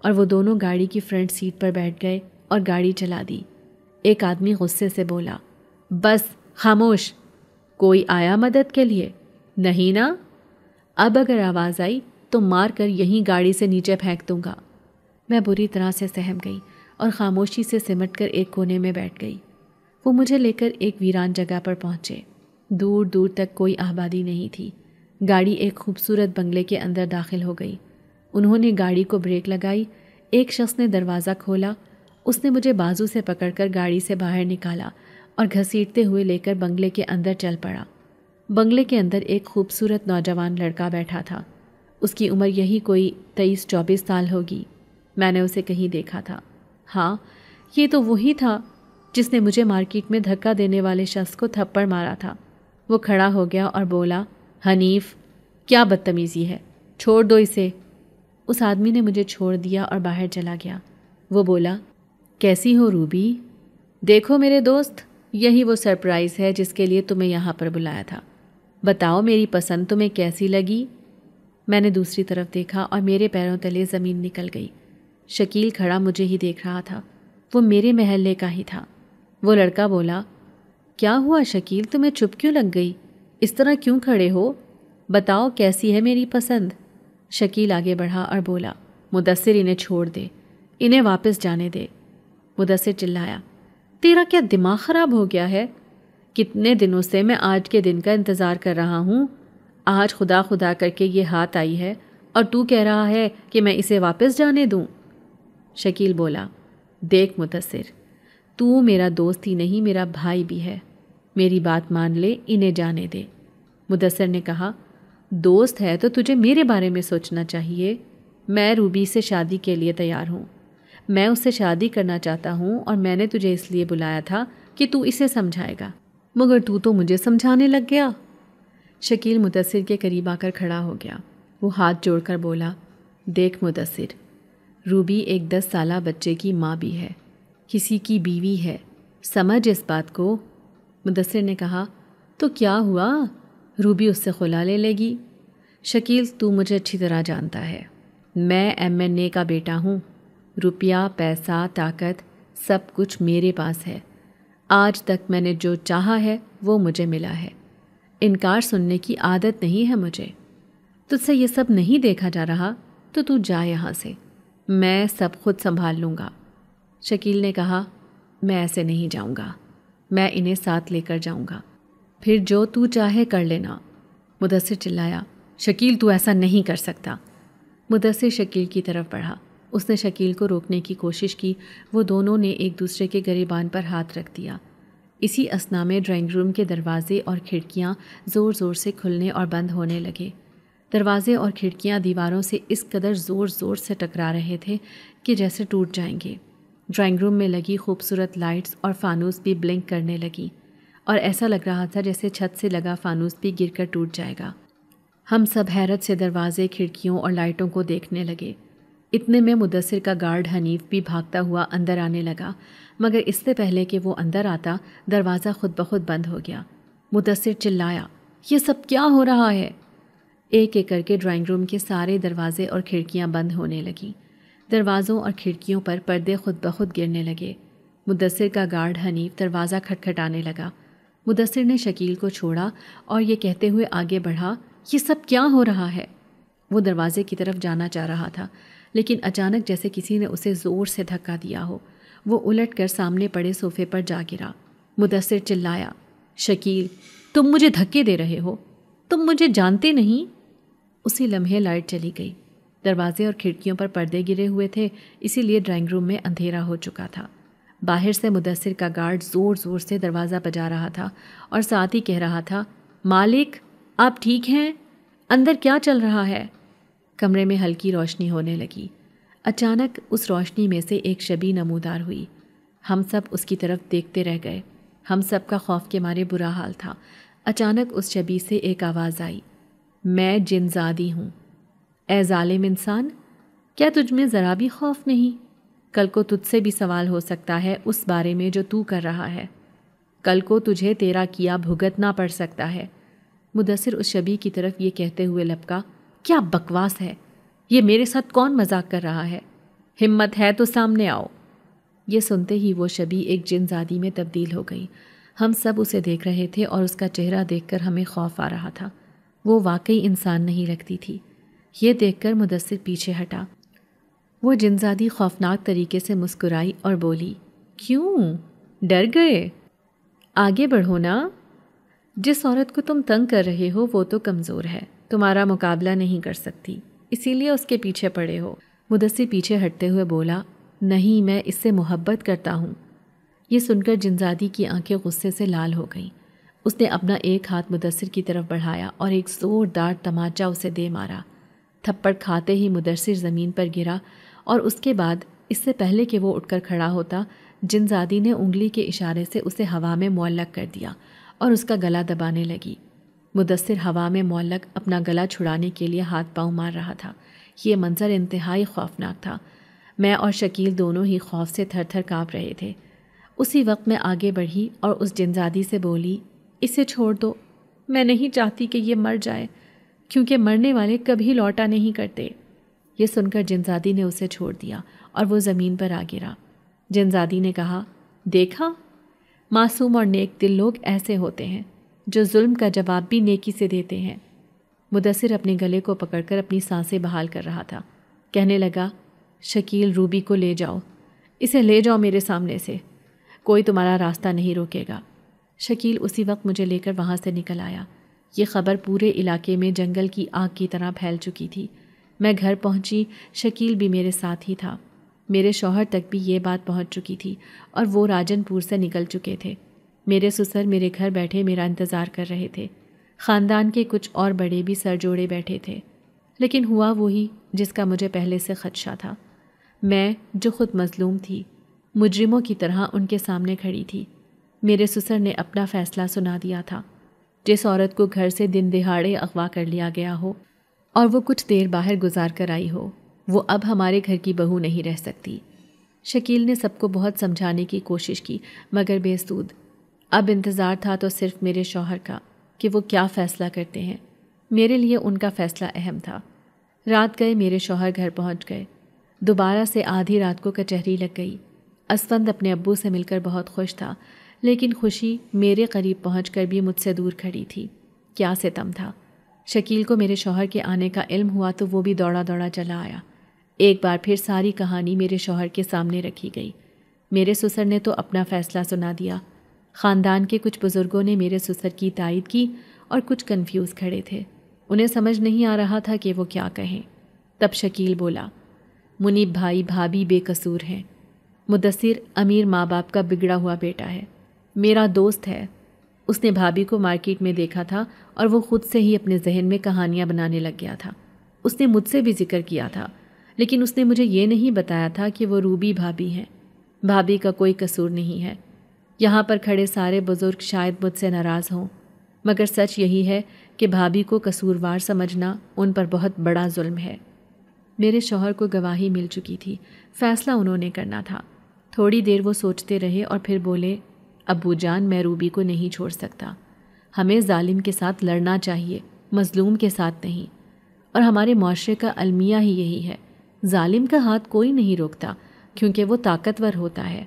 اور وہ دونوں گاڑی کی فرنٹ سیٹ پر بیٹھ گئے اور گاڑی چلا دی۔ ایک آدمی غصے سے بولا بس خاموش، کوئی آیا مدد کے لیے؟ نہیں نا؟ اب اگر آواز آئی تو مار کر یہیں گاڑی سے نیچے پھینک دوں گا۔ میں بری طرح سے سہم گئی اور خاموشی سے سمٹ کر ایک کونے میں بیٹھ گئی۔ وہ مجھے لے کر ایک ویران جگہ پر پہنچے۔ دور دور تک کوئی آبادی نہیں تھی۔ گاڑی ایک خوبصورت بنگلے کے اندر داخل ہو گئی۔ انہوں نے گاڑی کو بریک لگائی۔ ایک شخص نے دروازہ کھولا۔ اس نے مجھے بازو سے پکڑ کر گاڑی سے باہر نکالا اور گھسیٹتے ہوئے لے کر بنگلے کے اندر چل پڑا۔ بنگلے کے اندر ایک خوبصورت نوجوان لڑکا بیٹھا تھا۔ اس کی عمر یہی کوئی 23-24 سال ہوگی۔ میں نے اسے کہیں دیکھا تھا۔ ہاں، یہ تو وہی تھا جس نے مجھے مارکیٹ میں دھکا دینے والے شخص کو تھپڑ مارا تھا۔ وہ کھڑا ہو گیا اور بولا حنیف، کیا بدتمیزی ہے، چھوڑ دو اسے۔ اس آدمی نے مجھے چھوڑ دیا اور باہر چلا گیا۔ وہ بولا کیسی ہو روبی؟ دیکھو میرے دوست، یہی وہ سرپرائز ہے جس کے لیے تمہیں یہاں پر بلایا تھا۔ بتاؤ میری پسند تمہیں کیسی لگی؟ میں نے دوسری طرف دیکھا اور میرے پیروں تلے زمین نکل گئی۔ شکیل کھڑا مجھے ہی دیکھ رہا تھا۔ وہ میرے محلے کا ہی تھا۔ وہ لڑکا بولا کیا ہوا شکیل، تمہیں چپ کیوں لگ گئی؟ اس طرح کیوں کھڑے ہو؟ بتاؤ کیسی ہے میری پسند؟ شکیل آگے بڑھا اور بولا مدثر، انہیں چھوڑ دے، انہیں واپس جانے دے۔ مدثر چلایا تیرا کیا دماغ خراب ہو گیا ہے؟ کتنے دنوں سے میں آج کے دن کا انتظار کر رہا ہوں، آج خدا خدا کر کے یہ ہاتھ آئی ہے اور تو کہہ رہا ہے کہ میں اسے واپس جانے دوں؟ شکیل بولا دیکھ مدثر، تو میرا دوست ہی نہیں میرا بھائی بھی ہے، میری بات مان لے، انہیں جانے دے۔ مدثر نے کہا دوست ہے تو تجھے میرے بارے میں سوچنا چاہیے۔ میں روبی سے شادی کے لیے تیار ہوں، میں اس سے شادی کرنا چاہتا ہوں اور میں نے تجھے اس لیے بلایا تھا کہ تو اسے سمجھائے گا، مگر تو مجھے سمجھانے لگ گیا۔ شکیل مدثر کے قریب آ کر کھڑا ہو گیا۔ وہ ہاتھ جوڑ کر بولا، دیکھ مدثر، روبی ایک 10 سالہ بچے کی ماں بھی ہے، کسی کی بیوی ہے، سمجھ اس بات کو۔ مدثر نے کہا، تو کیا ہوا، روبی اس سے خلا لے لے گی؟ شکیل، تو مجھے اچھی طرح جانتا ہے، میں MNA کا بیٹا ہوں، روپیہ، پیسہ، طاقت سب کچھ میرے پاس ہے، آج تک میں نے جو چاہا ہے وہ مجھے ملا ہے، انکار سننے کی عادت نہیں ہے مجھے۔ تجھ سے یہ سب نہیں دیکھا جا رہا تو جا یہاں سے، میں سب خود سنبھال لوں گا۔ شکیل نے کہا، میں ایسے نہیں جاؤں گا، میں انہیں ساتھ لے کر جاؤں گا، پھر جو تو چاہے کر لینا۔ مدثر چلایا، شکیل تو ایسا نہیں کر سکتا۔ مدثر شکیل کی طرف بڑھا، اس نے شکیل کو روکنے کی کوشش کی، وہ دونوں نے ایک دوسرے کے گریبان پر ہاتھ رکھ دیا۔ اسی اثنا میں ڈرائنگ روم کے دروازے اور کھڑکیاں زور زور سے کھلنے اور بند ہونے لگے۔ دروازے اور کھڑکیاں دیواروں سے اس قدر زور زور سے ٹکرا رہے تھے کہ جیسے ٹوٹ جائیں گے۔ ڈرائنگ روم میں لگی خوبصورت لائٹس اور فانوس بھی بلنک کرنے لگی، اور ایسا لگ رہا تھا جیسے چھت سے لگا فانوس بھی گر کر ٹوٹ جائے گا۔ ہم سب حیرت سے دروازے، کھڑکیوں اور لائٹوں کو دیکھنے لگے۔ اتنے میں مدثر کا گارڈ حنیف بھی بھاگتا ہوا اندر آنے لگا، مگر اس سے پہلے کہ وہ اندر آتا دروازہ خود بخود بند ہو گیا۔ مدثر چلایا، یہ سب کیا ہو رہا ہے؟ ایک ایک کر کے ڈرائنگ روم کے سارے دروازے اور کھڑکیاں بند ہونے لگیں۔ دروازوں اور کھڑکیوں پر پردے خود بخود گرنے لگے۔ مدثر کا گارڈ حنیف دروازہ کھٹکھٹانے لگا۔ مدثر نے شکیل کو چھوڑا اور یہ کہتے ہوئے آگے بڑھا، یہ سب کیا ہو رہا ہے؟ وہ دروازے کی طرف جانا چاہ رہا تھا، لیکن اچانک جیسے کسی نے اسے زور سے دھکا دیا ہو، وہ الٹ کر سامنے پڑے صوفے پر جا گرا۔ مدثر چلایا، شکیل، تم مجھے دھکے دے رہے ہو، تم مجھے جانتے نہیں؟ اسی لمحے لائٹ چلی گئی۔ دروازے اور کھڑکیوں پر پردے گرے ہوئے تھے، اسی لیے ڈرائنگ روم میں اندھیرا ہو چکا تھا۔ باہر سے مدثر کا گارڈ زور زور سے دروازہ بجا رہا تھا اور ساتھ ہی کہہ رہا تھا، مالک، آپ ٹھیک ہیں؟ اندر کیا چل رہا ہے؟ کمرے میں ہلکی روشنی ہونے لگی۔ اچانک اس روشنی میں سے ایک شبیہ نمودار ہوئی۔ ہم سب اس کی طرف دیکھتے رہ گئے۔ ہم سب کا خوف کے مارے برا حال تھا۔ اچانک اس شبیہ سے ایک آواز آئی، میں جن زادی ہوں۔ اے ظالم انسان، کیا تجھ میں ذرا بھی خوف نہیں؟ کل کو تجھ سے بھی سوال ہو سکتا ہے اس بارے میں جو تو کر رہا ہے۔ کل کو تجھے تیرا کیا بھگتنا پڑ سکتا ہے۔ مدثر اس شبیہ کی طرف یہ کہتے ہوئے لپکا، کیا بکواس ہے، یہ میرے ساتھ کون مذاق کر رہا ہے؟ ہمت ہے تو سامنے آؤ۔ یہ سنتے ہی وہ شبیہ ایک جن زادی میں تبدیل ہو گئی۔ ہم سب اسے دیکھ رہے تھے اور اس کا چہرہ دیکھ کر ہمیں خوف آ رہا تھا۔ وہ واقعی انسان نہیں لگتی تھی۔ یہ دیکھ کر مدثر پیچھے ہٹا۔ وہ جن زادی خوفناک طریقے سے مسکرائی اور بولی، کیوں ڈر گئے؟ آگے بڑھو نا۔ جس عورت کو تم تنگ کر رہے ہو وہ تو کمزور ہے، تمہارا مقابلہ نہیں کر سکتی، اسی لیے اس کے پیچھے پڑے ہو۔ مدثر پیچھے ہٹتے ہوئے بولا، نہیں، میں اس سے محبت کرتا ہوں۔ یہ سن کر جنزادی کی آنکھیں غصے سے لال ہو گئیں۔ اس نے اپنا ایک ہاتھ مدثر کی طرف بڑھایا اور ایک زوردار تماچا اسے دے مارا۔ تھپڑ کھاتے ہی مدثر زمین پر گرا، اور اس کے بعد اس سے پہلے کہ وہ اٹھ کر کھڑا ہوتا، جنزادی نے انگلی کے اشارے سے اسے ہوا میں معلق کر دیا اور اس کا گلا دبانے لگی۔ مدثر ہوا میں معلق اپنا گلا چھڑانے کے لیے ہاتھ پاؤں مار رہا تھا۔ یہ منظر انتہائی خوفناک تھا۔ میں اور شکیل دونوں ہی خوف سے تھر تھر کانپ رہے تھے۔ اسی وقت میں آگے بڑھی اور اس جنزادی سے بولی، اسے چھوڑ دو، میں نہیں چاہتی کہ یہ مر جائے، کیونکہ مرنے والے کبھی لوٹا نہیں کرتے۔ یہ سن کر جنزادی نے اسے چھوڑ دیا اور وہ زمین پر آ گرا۔ جنزادی نے کہا، دیکھا، معصوم اور نیک دل لوگ ایسے ہوتے ہیں جو ظلم کا جواب بھی نیکی سے دیتے ہیں۔ مدثر اپنے گلے کو پکڑ کر اپنی سانسیں بحال کر رہا تھا۔ کہنے لگا، شکیل، روبی کو لے جاؤ، اسے لے جاؤ میرے سامنے سے، کوئی تمہارا راستہ نہیں روکے گا۔ شکیل اسی وقت مجھے لے کر وہاں سے نکل آیا۔ یہ خبر پورے علاقے میں جنگل کی آگ کی طرح پھیل چکی تھی۔ میں گھر پہنچی، شکیل بھی میرے ساتھ ہی تھا۔ میرے شوہر تک بھی یہ بات پہنچ چکی تھی اور وہ راجن پور سے نکل چکے تھے۔ میرے سسر میرے گھر بیٹھے میرا انتظار کر رہے تھے۔ خاندان کے کچھ اور بڑے بھی سر جوڑے بیٹھے تھے، لیکن ہوا وہی جس کا مجھے پہلے سے خدشہ تھا۔ میں جو خود مظلوم تھی، مجرموں کی طرح ان کے سامنے کھڑی تھی۔ میرے سسر نے اپنا فیصلہ سنا دیا تھا۔ جس عورت کو گھر سے دن دہاڑے اغوا کر لیا گیا ہو اور وہ کچھ دیر باہر گزار کر آئی ہو، وہ اب ہمارے گھر کی بہو نہیں رہ سکتی۔ شکیل نے سب کو بہت سمجھانے کی کوشش کی مگر بے سود۔ اب انتظار تھا تو صرف میرے شوہر کا کہ وہ کیا فیصلہ کرتے ہیں۔ میرے لیے ان کا فیصلہ اہم تھا۔ رات گئے میرے شوہر گھر پہنچ گئے۔ دوبارہ سے آدھی رات کو کچہری لگ گئی۔ اسفند اپنے ابو سے مل کر بہت خوش تھا، لیکن خوشی میرے قریب پہنچ کر بھی مجھ سے دور کھڑی تھی۔ کیا ستم تھا۔ شکیل کو میرے شوہر کے آنے کا علم ہوا تو وہ بھی دوڑا دوڑا چلا آیا۔ ایک بار پھر ساری کہانی میرے شوہر کے سامنے رکھی گئی۔ میرے سسر نے تو اپنا فیصلہ سنا دیا۔ خاندان کے کچھ بزرگوں نے میرے سسر کی تائید کی اور کچھ کنفیوز کھڑے تھے۔ انہیں سمجھ نہیں آ رہا تھا کہ وہ کیا کہیں۔ تب شکیل بولا، منیب بھائی بھابھی بے قصور ہیں۔ مدثر امیر ماں باپ کا بگڑا ہوا بیٹا ہے، میرا دوست ہے۔ اس نے بھابھی کو مارکیٹ میں دیکھا تھا اور وہ خود سے ہی اپنے ذہن میں کہانیاں بنانے لگ گیا تھا۔ اس نے مجھ سے بھی ذکر کیا تھا، لیکن اس نے مجھے یہ نہیں بتایا تھا کہ وہ روبی بھابھی ہیں۔ بھابھی کا کوئی قصور نہیں ہے۔ یہاں پر کھڑے سارے بزرگ شاید مجھ سے ناراض ہوں، مگر سچ یہی ہے کہ بھابھی کو قصوروار سمجھنا ان پر بہت بڑا ظلم ہے۔ میرے شوہر کو گواہی مل چکی تھی، فیصلہ انہوں نے کرنا تھا۔ تھوڑی دیر وہ سوچتے رہے اور پھر بولے، ابو جان میں روبی کو نہیں چھوڑ سکتا۔ ہمیں ظالم کے ساتھ لڑنا چاہیے، مظلوم کے ساتھ نہیں۔ اور ہمارے معاشرے کا المیہ ہی یہی ہے، ظالم کا ہاتھ کوئی نہیں روکتا کیونکہ وہ طاقتور ہوتا ہے،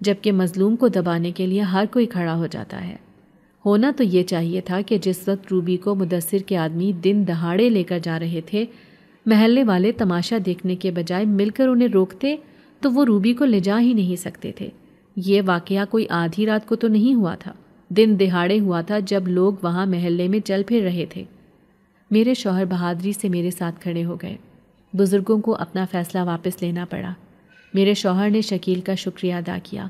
جبکہ مظلوم کو دبانے کے لیے ہر کوئی کھڑا ہو جاتا ہے۔ ہونا تو یہ چاہیے تھا کہ جس وقت روبی کو مدثر کے آدمی دن دہاڑے لے کر جا رہے تھے، محلے والے تماشا دیکھنے کے بجائے مل کر انہیں روکتے تو وہ روبی کو لے جا ہی نہیں سکتے تھے۔ یہ واقعہ کوئی آدھی رات کو تو نہیں ہوا تھا، دن دہاڑے ہوا تھا جب لوگ وہاں محلے میں چل پھر رہے تھے۔ میرے شوہر بہادری سے میرے ساتھ کھڑے ہو گئے۔ بزرگوں کو اپنا فیصلہ واپس لینا پڑا۔ میرے شوہر نے شکیل کا شکریہ ادا کیا۔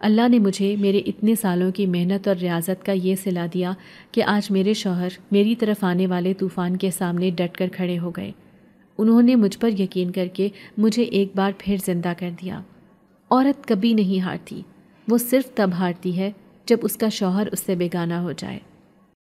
اللہ نے مجھے میرے اتنے سالوں کی محنت اور ریاضت کا یہ صلہ دیا کہ آج میرے شوہر میری طرف آنے والے طوفان کے سامنے ڈٹ کر کھڑے ہو گئے۔ انہوں نے مجھ پر یقین کر کے مجھے ایک بار پھر زندہ کر دیا۔ عورت کبھی نہیں ہارتی، وہ صرف تب ہارتی ہے جب اس کا شوہر اس سے بیگانہ ہو جائے۔